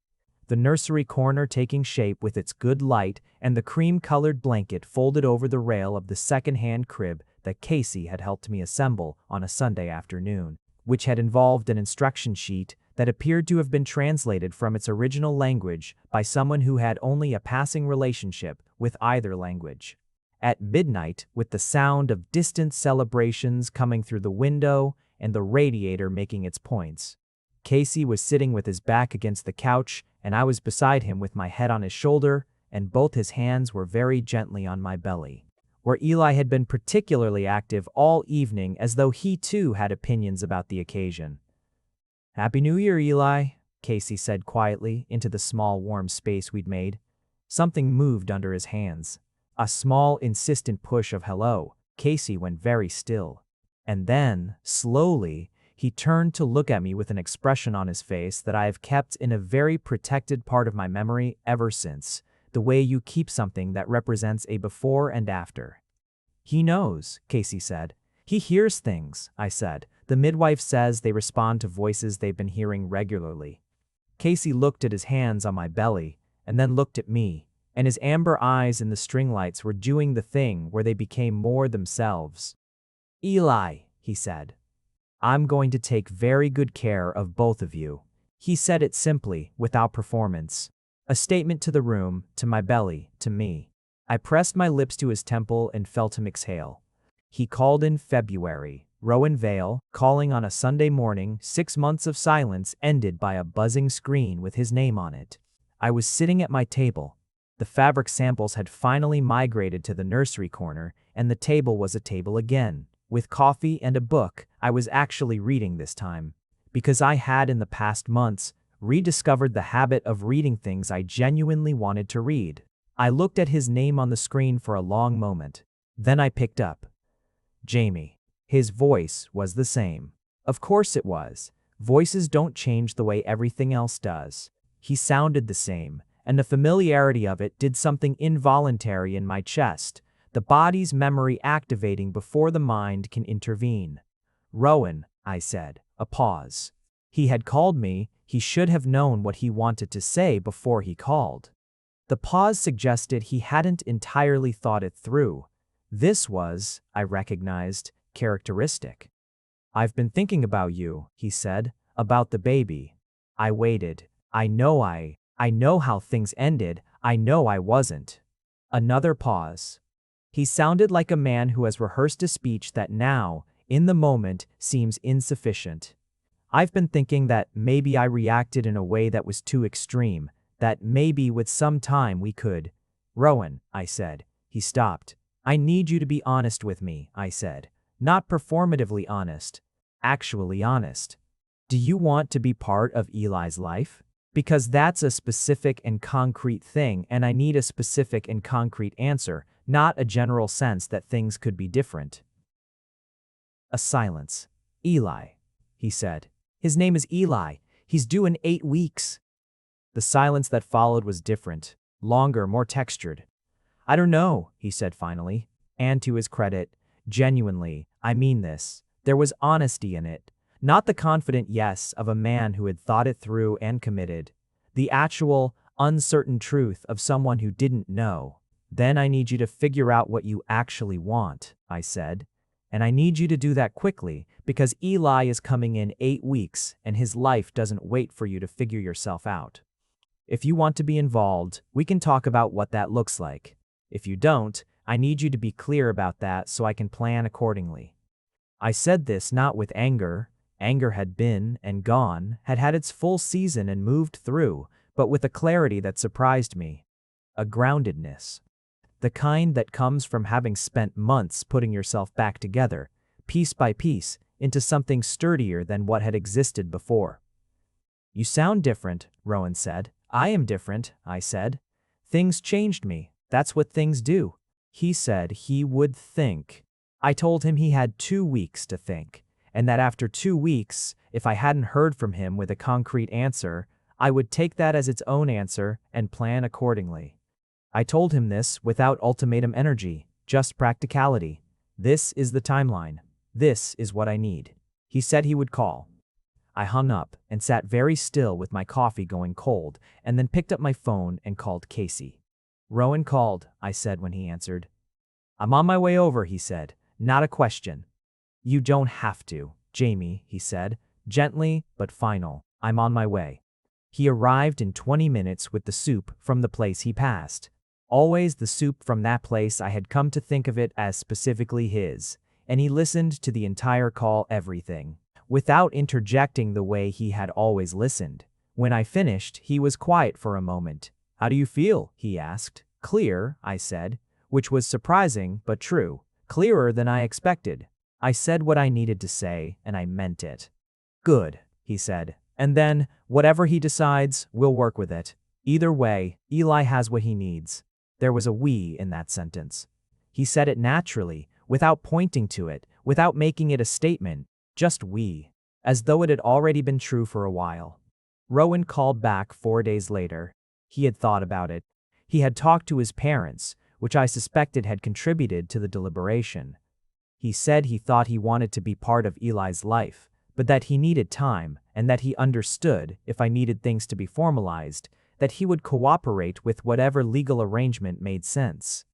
The nursery corner taking shape with its good light, and the cream-colored blanket folded over the rail of the second-hand crib that Casey had helped me assemble on a Sunday afternoon, which had involved an instruction sheet that appeared to have been translated from its original language by someone who had only a passing relationship with either language. At midnight, with the sound of distant celebrations coming through the window and the radiator making its points, Casey was sitting with his back against the couch, and I was beside him with my head on his shoulder, and both his hands were very gently on my belly, where Eli had been particularly active all evening, as though he too had opinions about the occasion. "Happy New Year, Eli," Casey said quietly into the small warm space we'd made. Something moved under his hands. A small, insistent push of hello. Casey went very still. And then, slowly, he turned to look at me with an expression on his face that I have kept in a very protected part of my memory ever since, the way you keep something that represents a before and after. "He knows," Casey said. "He hears things," I said. "The midwife says they respond to voices they've been hearing regularly." Casey looked at his hands on my belly, and then looked at me, and his amber eyes in the string lights were doing the thing where they became more themselves. "Eli," he said, "I'm going to take very good care of both of you." He said it simply, without performance. A statement to the room, to my belly, to me. I pressed my lips to his temple and felt him exhale. He called in February. Rowan Vale, calling on a Sunday morning, 6 months of silence ended by a buzzing screen with his name on it. I was sitting at my table. The fabric samples had finally migrated to the nursery corner, and the table was a table again. With coffee and a book, I was actually reading this time, because I had in the past months rediscovered the habit of reading things I genuinely wanted to read. I looked at his name on the screen for a long moment. Then I picked up. Jamie. His voice was the same. Of course it was. Voices don't change the way everything else does. He sounded the same, and the familiarity of it did something involuntary in my chest, the body's memory activating before the mind can intervene. "Rowan," I said. A pause. He had called me. He should have known what he wanted to say before he called. The pause suggested he hadn't entirely thought it through. This was, I recognized, characteristic. "I've been thinking about you," he said, "about the baby." I waited. I know how things ended. I know I wasn't. Another pause. He sounded like a man who has rehearsed a speech that now, in the moment, seems insufficient. "I've been thinking that maybe I reacted in a way that was too extreme, that maybe with some time we could." "Rowan," I said. He stopped. "I need you to be honest with me," I said. "Not performatively honest. Actually honest. Do you want to be part of Eli's life? Because that's a specific and concrete thing, and I need a specific and concrete answer, not a general sense that things could be different." A silence. "Eli," he said. His name is Eli. He's due in 8 weeks. The silence that followed was different, longer, more textured. I don't know, he said finally. And to his credit, genuinely, I mean this. There was honesty in it. Not the confident yes of a man who had thought it through and committed. The actual, uncertain truth of someone who didn't know. Then I need you to figure out what you actually want, I said. And I need you to do that quickly, because Eli is coming in 8 weeks and his life doesn't wait for you to figure yourself out. If you want to be involved, we can talk about what that looks like. If you don't, I need you to be clear about that so I can plan accordingly. I said this not with anger. Anger had been and gone, had had its full season and moved through, but with a clarity that surprised me. A groundedness. The kind that comes from having spent months putting yourself back together, piece by piece, into something sturdier than what had existed before. You sound different, Rowan said. I am different, I said. Things changed me. That's what things do. He said he would think. I told him he had 2 weeks to think, and that after 2 weeks, if I hadn't heard from him with a concrete answer, I would take that as its own answer and plan accordingly. I told him this without ultimatum energy, just practicality. This is the timeline. This is what I need. He said he would call. I hung up and sat very still with my coffee going cold, and then picked up my phone and called Casey. Rowan called, I said when he answered. I'm on my way over, he said. Not a question. You don't have to, Jamie, he said, gently but final. I'm on my way. He arrived in 20 minutes with the soup from the place he passed. Always the soup from that place. I had come to think of it as specifically his, and he listened to the entire call, everything, without interjecting the way he had always listened. When I finished, he was quiet for a moment. How do you feel? He asked. Clear, I said, which was surprising but true. Clearer than I expected. I said what I needed to say, and I meant it. Good, he said. And then, whatever he decides, we'll work with it. Either way, Eli has what he needs. There was a we in that sentence. He said it naturally, without pointing to it, without making it a statement, just we, as though it had already been true for a while. Rowan called back 4 days later. He had thought about it. He had talked to his parents, which I suspected had contributed to the deliberation. He said he thought he wanted to be part of Eli's life, but that he needed time, and that he understood, if I needed things to be formalized, that he would cooperate with whatever legal arrangement made sense.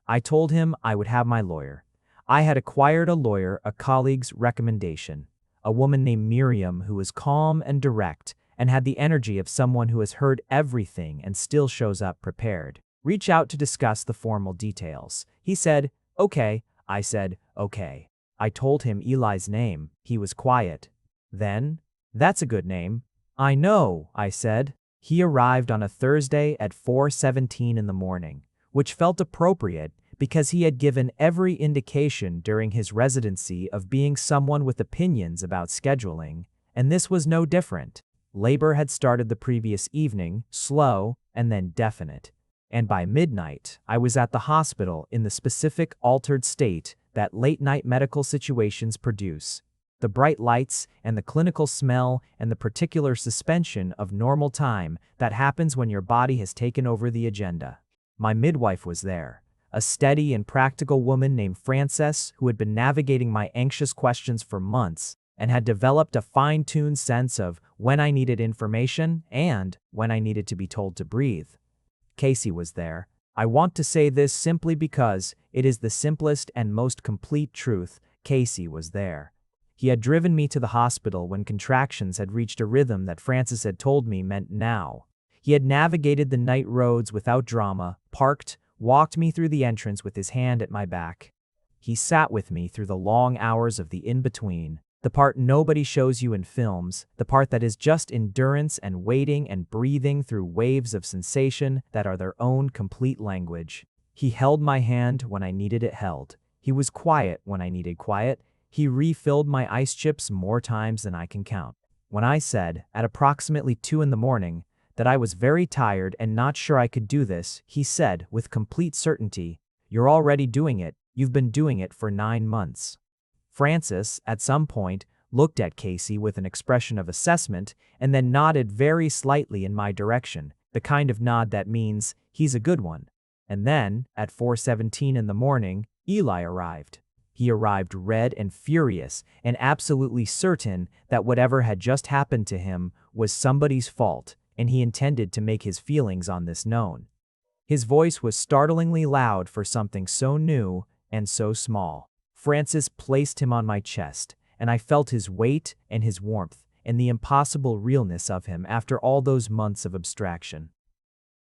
I told him I would have my lawyer. I had acquired a lawyer, a colleague's recommendation, a woman named Miriam who was calm and direct and had the energy of someone who has heard everything and still shows up prepared. Reach out to discuss the formal details. He said, okay. I said, okay. I told him Eli's name. He was quiet. Then, that's a good name. I know, I said. He arrived on a Thursday at 4:17 in the morning, which felt appropriate because he had given every indication during his residency of being someone with opinions about scheduling, and this was no different. Labor had started the previous evening, slow and then definite. And by midnight, I was at the hospital in the specific altered state that late-night medical situations produce. The bright lights and the clinical smell and the particular suspension of normal time that happens when your body has taken over the agenda. My midwife was there, a steady and practical woman named Frances who had been navigating my anxious questions for months and had developed a fine-tuned sense of when I needed information and when I needed to be told to breathe. Casey was there. I want to say this simply because it is the simplest and most complete truth. Casey was there. He had driven me to the hospital when contractions had reached a rhythm that Frances had told me meant now. He had navigated the night roads without drama, parked, walked me through the entrance with his hand at my back. He sat with me through the long hours of the in-between, the part nobody shows you in films, the part that is just endurance and waiting and breathing through waves of sensation that are their own complete language. He held my hand when I needed it held. He was quiet when I needed quiet. He refilled my ice chips more times than I can count. When I said, at approximately 2 in the morning, that I was very tired and not sure I could do this, he said, with complete certainty, "You're already doing it. You've been doing it for 9 months." Frances, at some point, looked at Casey with an expression of assessment, and then nodded very slightly in my direction, the kind of nod that means, he's a good one. And then, at 4:17 in the morning, Eli arrived. He arrived red and furious, and absolutely certain that whatever had just happened to him was somebody's fault, and he intended to make his feelings on this known. His voice was startlingly loud for something so new and so small. Francis placed him on my chest, and I felt his weight and his warmth, and the impossible realness of him after all those months of abstraction.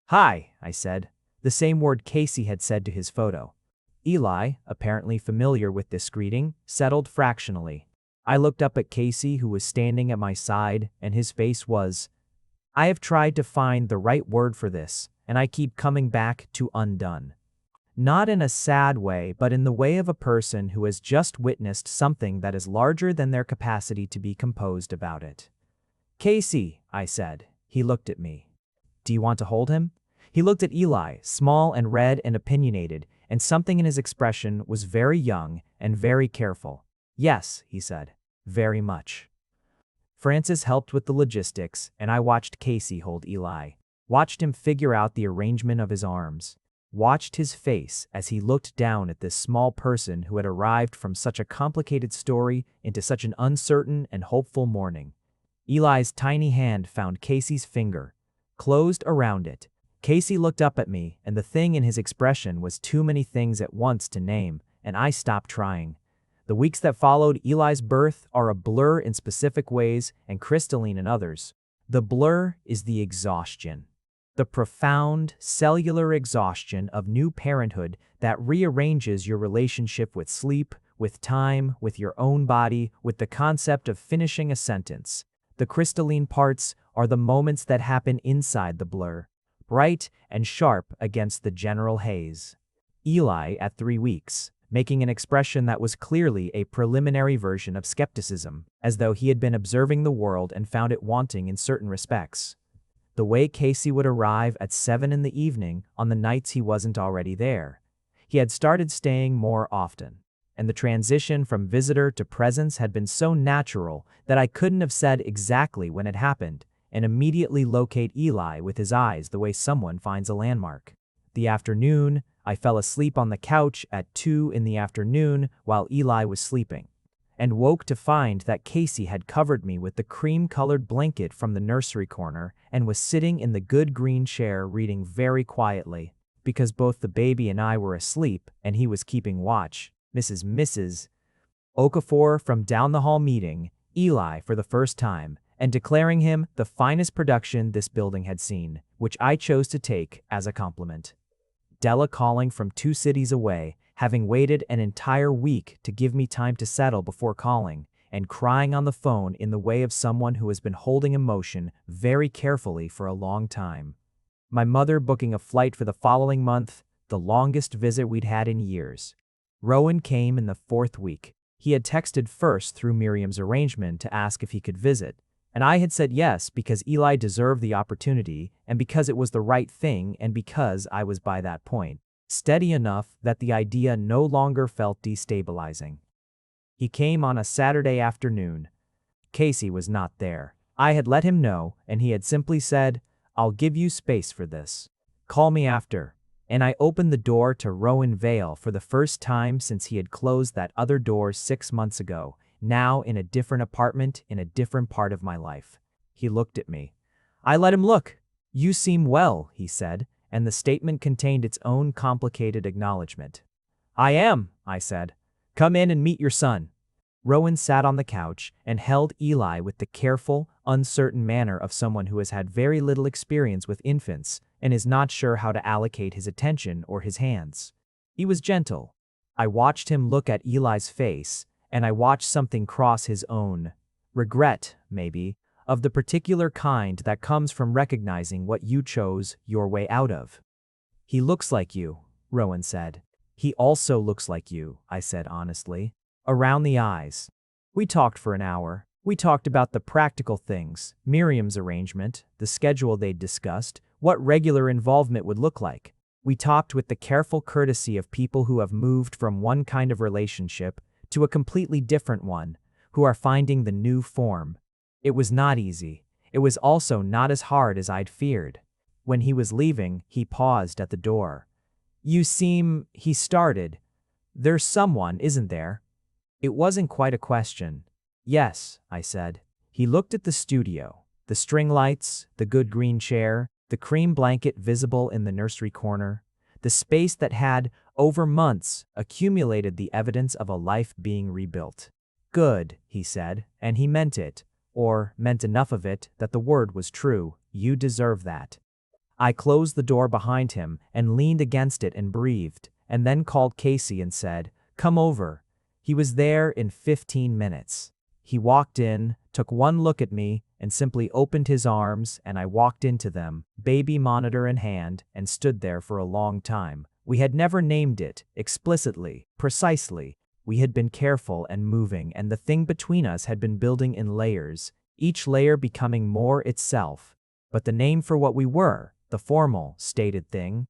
"Hi," I said, the same word Casey had said to his photo. Eli, apparently familiar with this greeting, settled fractionally. I looked up at Casey, who was standing at my side, and his face was, I have tried to find the right word for this, and I keep coming back to undone. Not in a sad way, but in the way of a person who has just witnessed something that is larger than their capacity to be composed about it. "Casey," I said. He looked at me. "Do you want to hold him?" He looked at Eli, small and red and opinionated, and something in his expression was very young and very careful. "Yes," he said, "very much." Francis helped with the logistics, and I watched Casey hold Eli, watched him figure out the arrangement of his arms, watched his face as he looked down at this small person who had arrived from such a complicated story into such an uncertain and hopeful morning. Eli's tiny hand found Casey's finger, closed around it. Casey looked up at me, and the thing in his expression was too many things at once to name, and I stopped trying. The weeks that followed Eli's birth are a blur in specific ways and crystalline in others. The blur is the exhaustion. The profound, cellular exhaustion of new parenthood that rearranges your relationship with sleep, with time, with your own body, with the concept of finishing a sentence. The crystalline parts are the moments that happen inside the blur, bright and sharp against the general haze. Eli at 3 weeks, making an expression that was clearly a preliminary version of skepticism, as though he had been observing the world and found it wanting in certain respects. The way Casey would arrive at 7 in the evening on the nights he wasn't already there. He had started staying more often, and the transition from visitor to presence had been so natural that I couldn't have said exactly when it happened, and immediately locate Eli with his eyes the way someone finds a landmark. The afternoon, I fell asleep on the couch at 2 in the afternoon while Eli was sleeping, and woke to find that Casey had covered me with the cream-colored blanket from the nursery corner and was sitting in the good green chair reading very quietly, because both the baby and I were asleep and he was keeping watch. Mrs. Okafor from down the hall meeting Eli for the first time and declaring him the finest production this building had seen, which I chose to take as a compliment. Della calling from 2 cities away, having waited an entire week to give me time to settle before calling, and crying on the phone in the way of someone who has been holding emotion very carefully for a long time. My mother booking a flight for the following month, the longest visit we'd had in years. Rowan came in the 4th week. He had texted first through Miriam's arrangement to ask if he could visit, and I had said yes because Eli deserved the opportunity and because it was the right thing and because I was by that point steady enough that the idea no longer felt destabilizing. He came on a Saturday afternoon. Casey was not there. I had let him know, and he had simply said, "I'll give you space for this. Call me after." And I opened the door to Rowan Vale for the first time since he had closed that other door 6 months ago, now in a different apartment in a different part of my life. He looked at me. I let him look. "You seem well," he said, and the statement contained its own complicated acknowledgement. "I am," I said. "Come in and meet your son." Rowan sat on the couch and held Eli with the careful, uncertain manner of someone who has had very little experience with infants and is not sure how to allocate his attention or his hands. He was gentle. I watched him look at Eli's face, and I watched something cross his own. Regret, maybe, of the particular kind that comes from recognizing what you chose your way out of. "He looks like you," Rowan said. "He also looks like you," I said honestly. "Around the eyes." We talked for an hour. We talked about the practical things, Miriam's arrangement, the schedule they'd discussed, what regular involvement would look like. We talked with the careful courtesy of people who have moved from one kind of relationship to a completely different one, who are finding the new form. It was not easy. It was also not as hard as I'd feared. When he was leaving, he paused at the door. "You seem," he started. "There's someone, isn't there?" It wasn't quite a question. "Yes," I said. He looked at the studio, the string lights, the good green chair, the cream blanket visible in the nursery corner, the space that had, over months, accumulated the evidence of a life being rebuilt. "Good," he said, and he meant it, or meant enough of it that the word was true. "You deserve that." I closed the door behind him and leaned against it and breathed, and then called Casey and said, "Come over." He was there in 15 minutes. He walked in, took one look at me, and simply opened his arms, and I walked into them, baby monitor in hand, and stood there for a long time. We had never named it, explicitly, precisely. We had been careful and moving, and the thing between us had been building in layers, each layer becoming more itself. But the name for what we were, the formal, stated thing,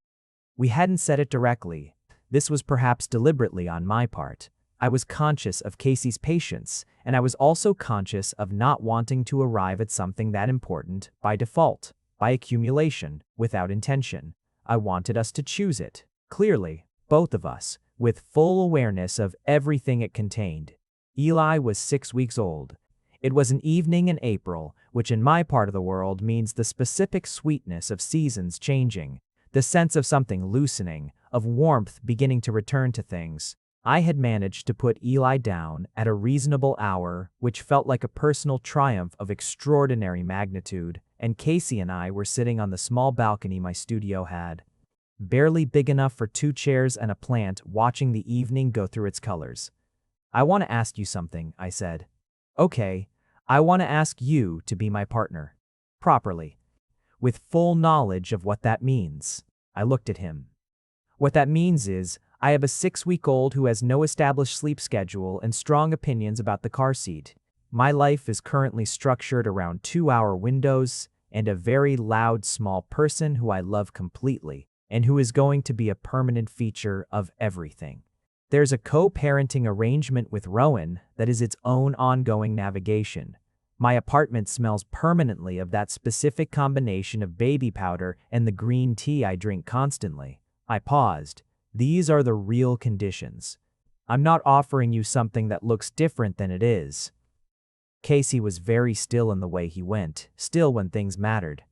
we hadn't said it directly. This was perhaps deliberately on my part. I was conscious of Casey's patience, and I was also conscious of not wanting to arrive at something that important by default, by accumulation, without intention. I wanted us to choose it, clearly, both of us, with full awareness of everything it contained. Eli was 6 weeks old. It was an evening in April, which in my part of the world means the specific sweetness of seasons changing, the sense of something loosening, of warmth beginning to return to things. I had managed to put Eli down at a reasonable hour, which felt like a personal triumph of extraordinary magnitude, and Casey and I were sitting on the small balcony my studio had, barely big enough for 2 chairs and a plant, watching the evening go through its colors. "I want to ask you something," I said. "Okay, I want to ask you to be my partner. Properly. With full knowledge of what that means." I looked at him. "What that means is, I have a 6-week-old who has no established sleep schedule and strong opinions about the car seat. My life is currently structured around 2-hour windows and a very loud small person who I love completely and who is going to be a permanent feature of everything. There's a co-parenting arrangement with Rowan that is its own ongoing navigation. My apartment smells permanently of that specific combination of baby powder and the green tea I drink constantly." I paused. "These are the real conditions. I'm not offering you something that looks different than it is." Casey was very still in the way he went, still when things mattered.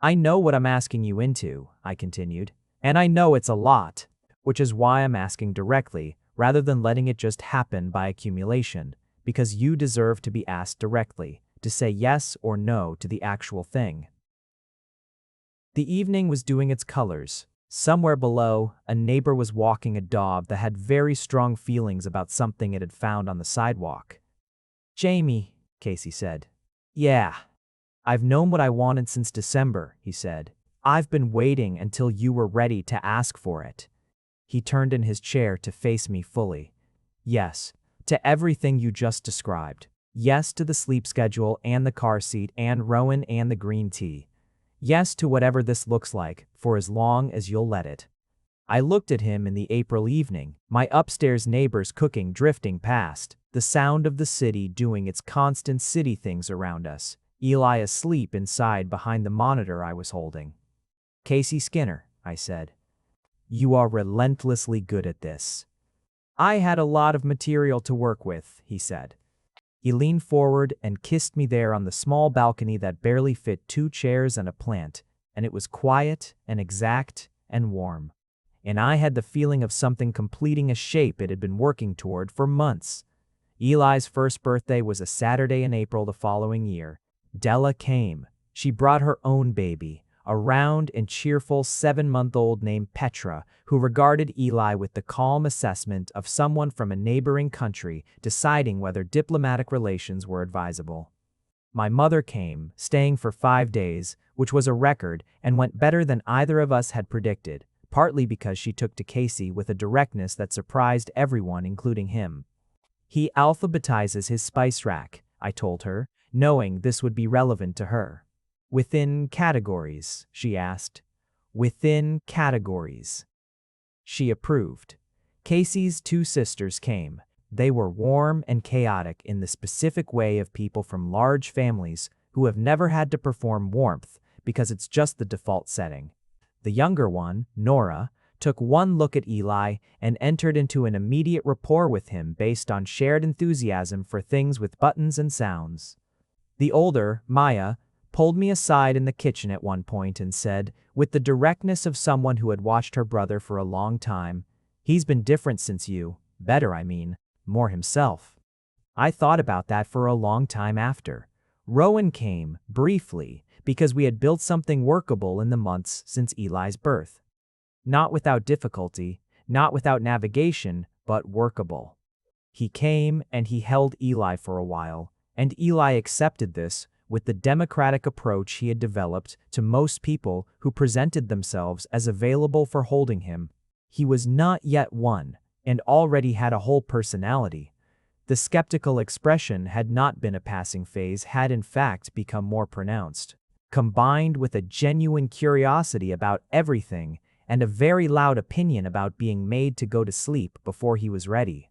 "I know what I'm asking you into," I continued, "and I know it's a lot, which is why I'm asking directly, rather than letting it just happen by accumulation, because you deserve to be asked directly, to say yes or no to the actual thing." The evening was doing its colors. Somewhere below, a neighbor was walking a dog that had very strong feelings about something it had found on the sidewalk. "Jamie," Casey said. "Yeah. I've known what I wanted since December," he said. "I've been waiting until you were ready to ask for it." He turned in his chair to face me fully. "Yes, to everything you just described. Yes to the sleep schedule and the car seat and Rowan and the green tea. Yes to whatever this looks like, for as long as you'll let it." I looked at him in the April evening, my upstairs neighbors cooking drifting past, the sound of the city doing its constant city things around us, Eli asleep inside behind the monitor I was holding. "Casey Skinner," I said. "You are relentlessly good at this." "I had a lot of material to work with," he said. He leaned forward and kissed me there on the small balcony that barely fit 2 chairs and a plant, and it was quiet and exact and warm. And I had the feeling of something completing a shape it had been working toward for months. Eli's first birthday was a Saturday in April the following year. Della came. She brought her own baby, a round and cheerful 7-month-old named Petra, who regarded Eli with the calm assessment of someone from a neighboring country deciding whether diplomatic relations were advisable. My mother came, staying for 5 days, which was a record and went better than either of us had predicted, partly because she took to Casey with a directness that surprised everyone, including him. "He alphabetizes his spice rack," I told her, knowing this would be relevant to her. "Within categories?" she asked. "Within categories." She approved. Casey's 2 sisters came. They were warm and chaotic in the specific way of people from large families who have never had to perform warmth because it's just the default setting. The younger one, Nora, took one look at Eli and entered into an immediate rapport with him based on shared enthusiasm for things with buttons and sounds. The older, Maya, pulled me aside in the kitchen at one point and said, with the directness of someone who had watched her brother for a long time, "He's been different since you, better I mean, more himself." I thought about that for a long time after. Rowan came, briefly, because we had built something workable in the months since Eli's birth. Not without difficulty, not without navigation, but workable. He came and he held Eli for a while, and Eli accepted this with the democratic approach he had developed to most people who presented themselves as available for holding him. He was not yet one, and already had a whole personality. The skeptical expression had not been a passing phase, had in fact become more pronounced, combined with a genuine curiosity about everything and a very loud opinion about being made to go to sleep before he was ready.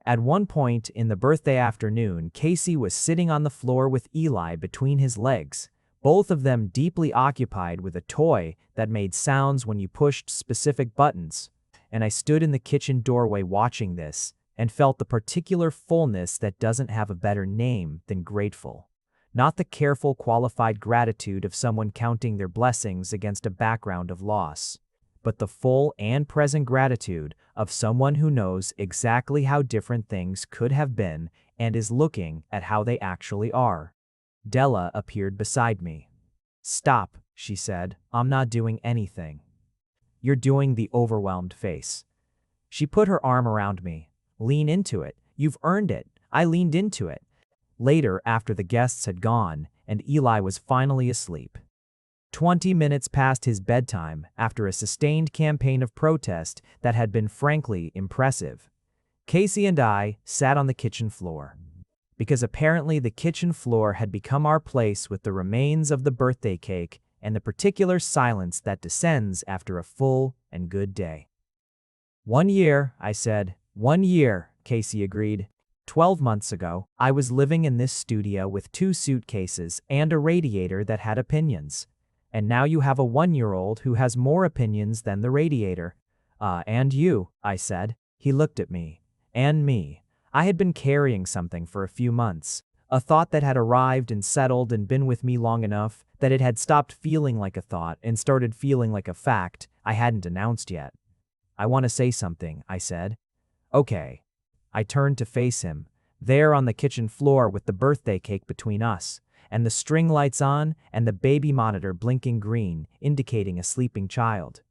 At one point in the birthday afternoon, Casey was sitting on the floor with Eli between his legs, both of them deeply occupied with a toy that made sounds when you pushed specific buttons, and I stood in the kitchen doorway watching this and felt the particular fullness that doesn't have a better name than grateful. Not the careful, qualified gratitude of someone counting their blessings against a background of loss, but the full and present gratitude of someone who knows exactly how different things could have been and is looking at how they actually are. Della appeared beside me. "Stop," she said. "I'm not doing anything." "You're doing the overwhelmed face." She put her arm around me. "Lean into it. You've earned it." I leaned into it. Later, after the guests had gone and Eli was finally asleep, 20 minutes past his bedtime after a sustained campaign of protest that had been frankly impressive, Casey and I sat on the kitchen floor. Because apparently the kitchen floor had become our place with the remains of the birthday cake and the particular silence that descends after a full and good day. "1 year," I said. "1 year," Casey agreed. 12 months ago, I was living in this studio with 2 suitcases and a radiator that had opinions. And now you have a 1-year-old who has more opinions than the radiator." And you," I said. He looked at me. And me. I had been carrying something for a few months. A thought that had arrived and settled and been with me long enough that it had stopped feeling like a thought and started feeling like a fact I hadn't announced yet. "I want to say something," I said. "Okay." I turned to face him, there on the kitchen floor with the birthday cake between us, and the string lights on and the baby monitor blinking green, indicating a sleeping child.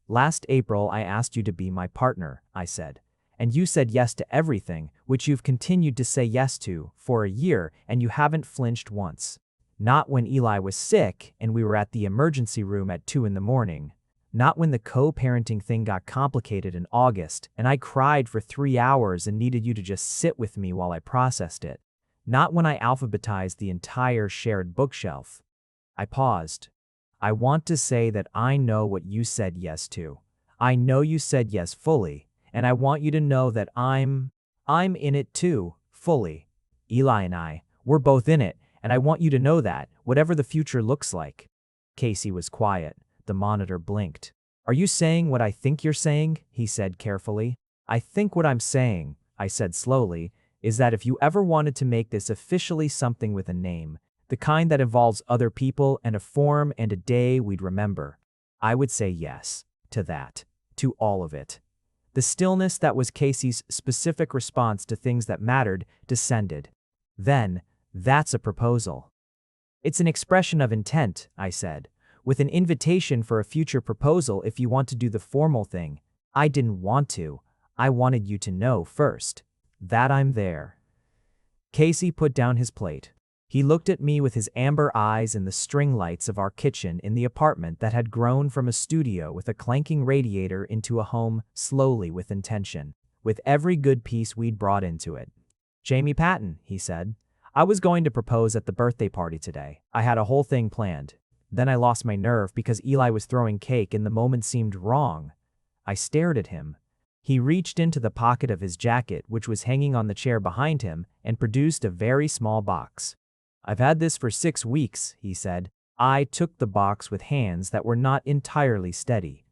"Last April I asked you to be my partner," I said. "And you said yes to everything, which you've continued to say yes to for a year, and you haven't flinched once. Not when Eli was sick and we were at the emergency room at 2 in the morning. Not when the co-parenting thing got complicated in August and I cried for 3 hours and needed you to just sit with me while I processed it. Not when I alphabetized the entire shared bookshelf." I paused. "I want to say that I know what you said yes to. I know you said yes fully, and I want you to know that I'm in it too, fully. Eli and we're both in it, and I want you to know that, whatever the future looks like." Casey was quiet. The monitor blinked. "Are you saying what I think you're saying?" he said carefully. "I think what I'm saying," I said slowly, "is that if you ever wanted to make this officially something with a name, the kind that involves other people and a form and a day we'd remember, I would say yes to that, to all of it." The stillness that was Casey's specific response to things that mattered descended. "Then, that's a proposal." "It's an expression of intent," I said, "with an invitation for a future proposal if you want to do the formal thing. I didn't want to. I wanted you to know first that I'm there." Casey put down his plate. He looked at me with his amber eyes and the string lights of our kitchen in the apartment that had grown from a studio with a clanking radiator into a home slowly with intention, with every good piece we'd brought into it. "Jamie Patton," he said. "I was going to propose at the birthday party today. I had a whole thing planned. Then I lost my nerve because Eli was throwing cake and the moment seemed wrong." I stared at him. He reached into the pocket of his jacket, which was hanging on the chair behind him, and produced a very small box. "I've had this for 6 weeks," he said. I took the box with hands that were not entirely steady.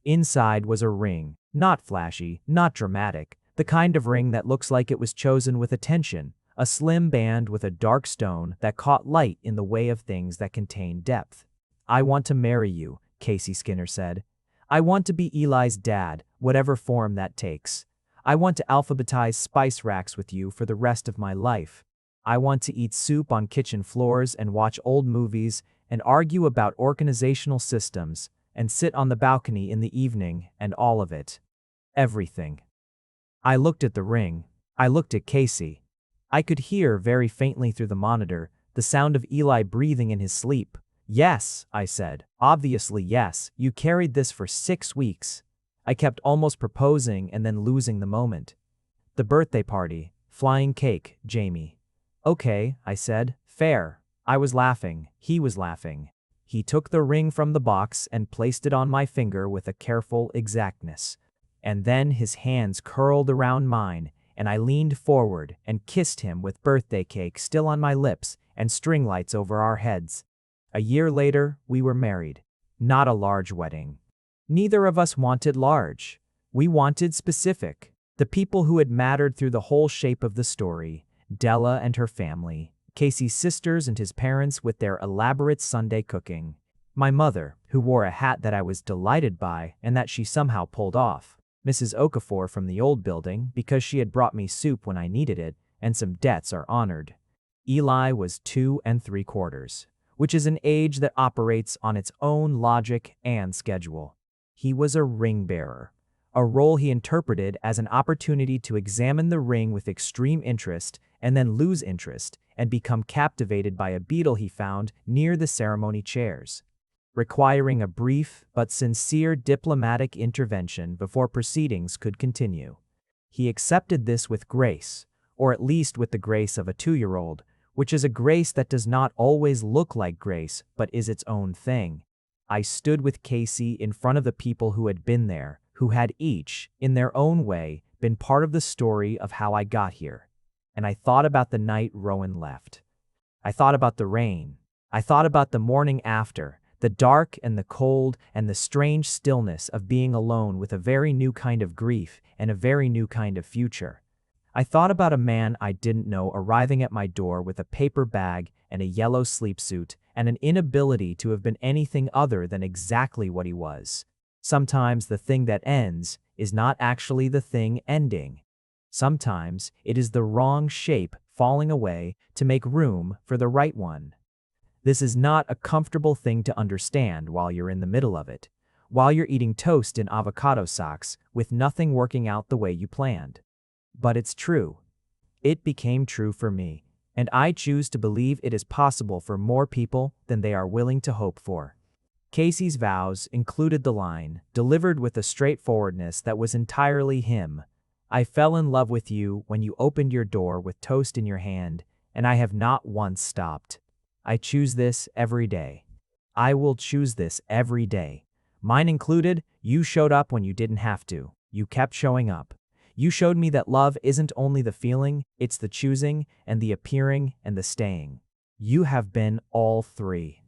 Inside was a ring, not flashy, not dramatic, the kind of ring that looks like it was chosen with attention, a slim band with a dark stone that caught light in the way of things that contain depth. "I want to marry you," Casey Skinner said. "I want to be Eli's dad, whatever form that takes. I want to alphabetize spice racks with you for the rest of my life. I want to eat soup on kitchen floors and watch old movies and argue about organizational systems and sit on the balcony in the evening and all of it. Everything." I looked at the ring. I looked at Casey. I could hear very faintly through the monitor the sound of Eli breathing in his sleep. "Yes," I said. "Obviously yes, you carried this for 6 weeks." I kept almost proposing and then losing the moment. "The birthday party. Flying cake, Jamie." "Okay," I said. "Fair." I was laughing. He was laughing. He took the ring from the box and placed it on my finger with a careful exactness. And then his hands curled around mine, and I leaned forward and kissed him with birthday cake still on my lips and string lights over our heads. A year later, we were married. Not a large wedding. Neither of us wanted large. We wanted specific. The people who had mattered through the whole shape of the story, Della and her family, Casey's sisters and his parents with their elaborate Sunday cooking, my mother, who wore a hat that I was delighted by and that she somehow pulled off, Mrs. Okafor from the old building because she had brought me soup when I needed it, and some debts are honored. Eli was 2 3/4, which is an age that operates on its own logic and schedule. He was a ring bearer, a role he interpreted as an opportunity to examine the ring with extreme interest and then lose interest and become captivated by a beetle he found near the ceremony chairs, requiring a brief but sincere diplomatic intervention before proceedings could continue. He accepted this with grace, or at least with the grace of a 2-year-old, which is a grace that does not always look like grace but is its own thing. I stood with Casey in front of the people who had been there, who had each, in their own way, been part of the story of how I got here. And I thought about the night Rowan left. I thought about the rain. I thought about the morning after, the dark and the cold and the strange stillness of being alone with a very new kind of grief and a very new kind of future. I thought about a man I didn't know arriving at my door with a paper bag and a yellow sleepsuit and an inability to have been anything other than exactly what he was. Sometimes the thing that ends is not actually the thing ending. Sometimes it is the wrong shape falling away to make room for the right one. This is not a comfortable thing to understand while you're in the middle of it, while you're eating toast in avocado socks with nothing working out the way you planned. But it's true. It became true for me, and I choose to believe it is possible for more people than they are willing to hope for. Casey's vows included the line, delivered with a straightforwardness that was entirely him. "I fell in love with you when you opened your door with toast in your hand, and I have not once stopped. I choose this every day. I will choose this every day. Mine included, you showed up when you didn't have to. You kept showing up. You showed me that love isn't only the feeling, it's the choosing and the appearing and the staying. You have been all three."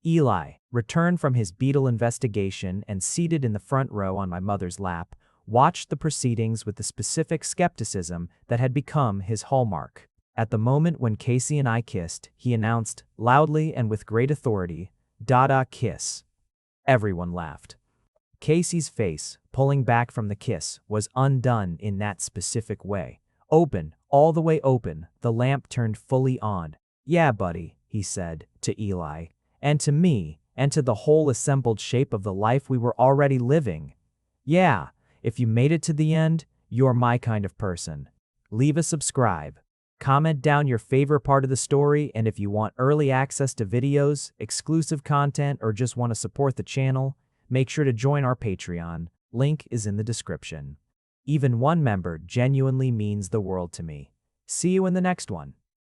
Eli, returned from his beetle investigation and seated in the front row on my mother's lap, watched the proceedings with the specific skepticism that had become his hallmark. At the moment when Casey and I kissed, he announced, loudly and with great authority, "Dada kiss." Everyone laughed. Casey's face, pulling back from the kiss, was undone in that specific way. Open, all the way open, the lamp turned fully on. "Yeah, buddy," he said, to Eli, and to me, and to the whole assembled shape of the life we were already living. "Yeah, if you made it to the end, you're my kind of person." Leave a subscribe. Comment down your favorite part of the story, and if you want early access to videos, exclusive content, or just want to support the channel, make sure to join our Patreon. Link is in the description. Even one member genuinely means the world to me. See you in the next one.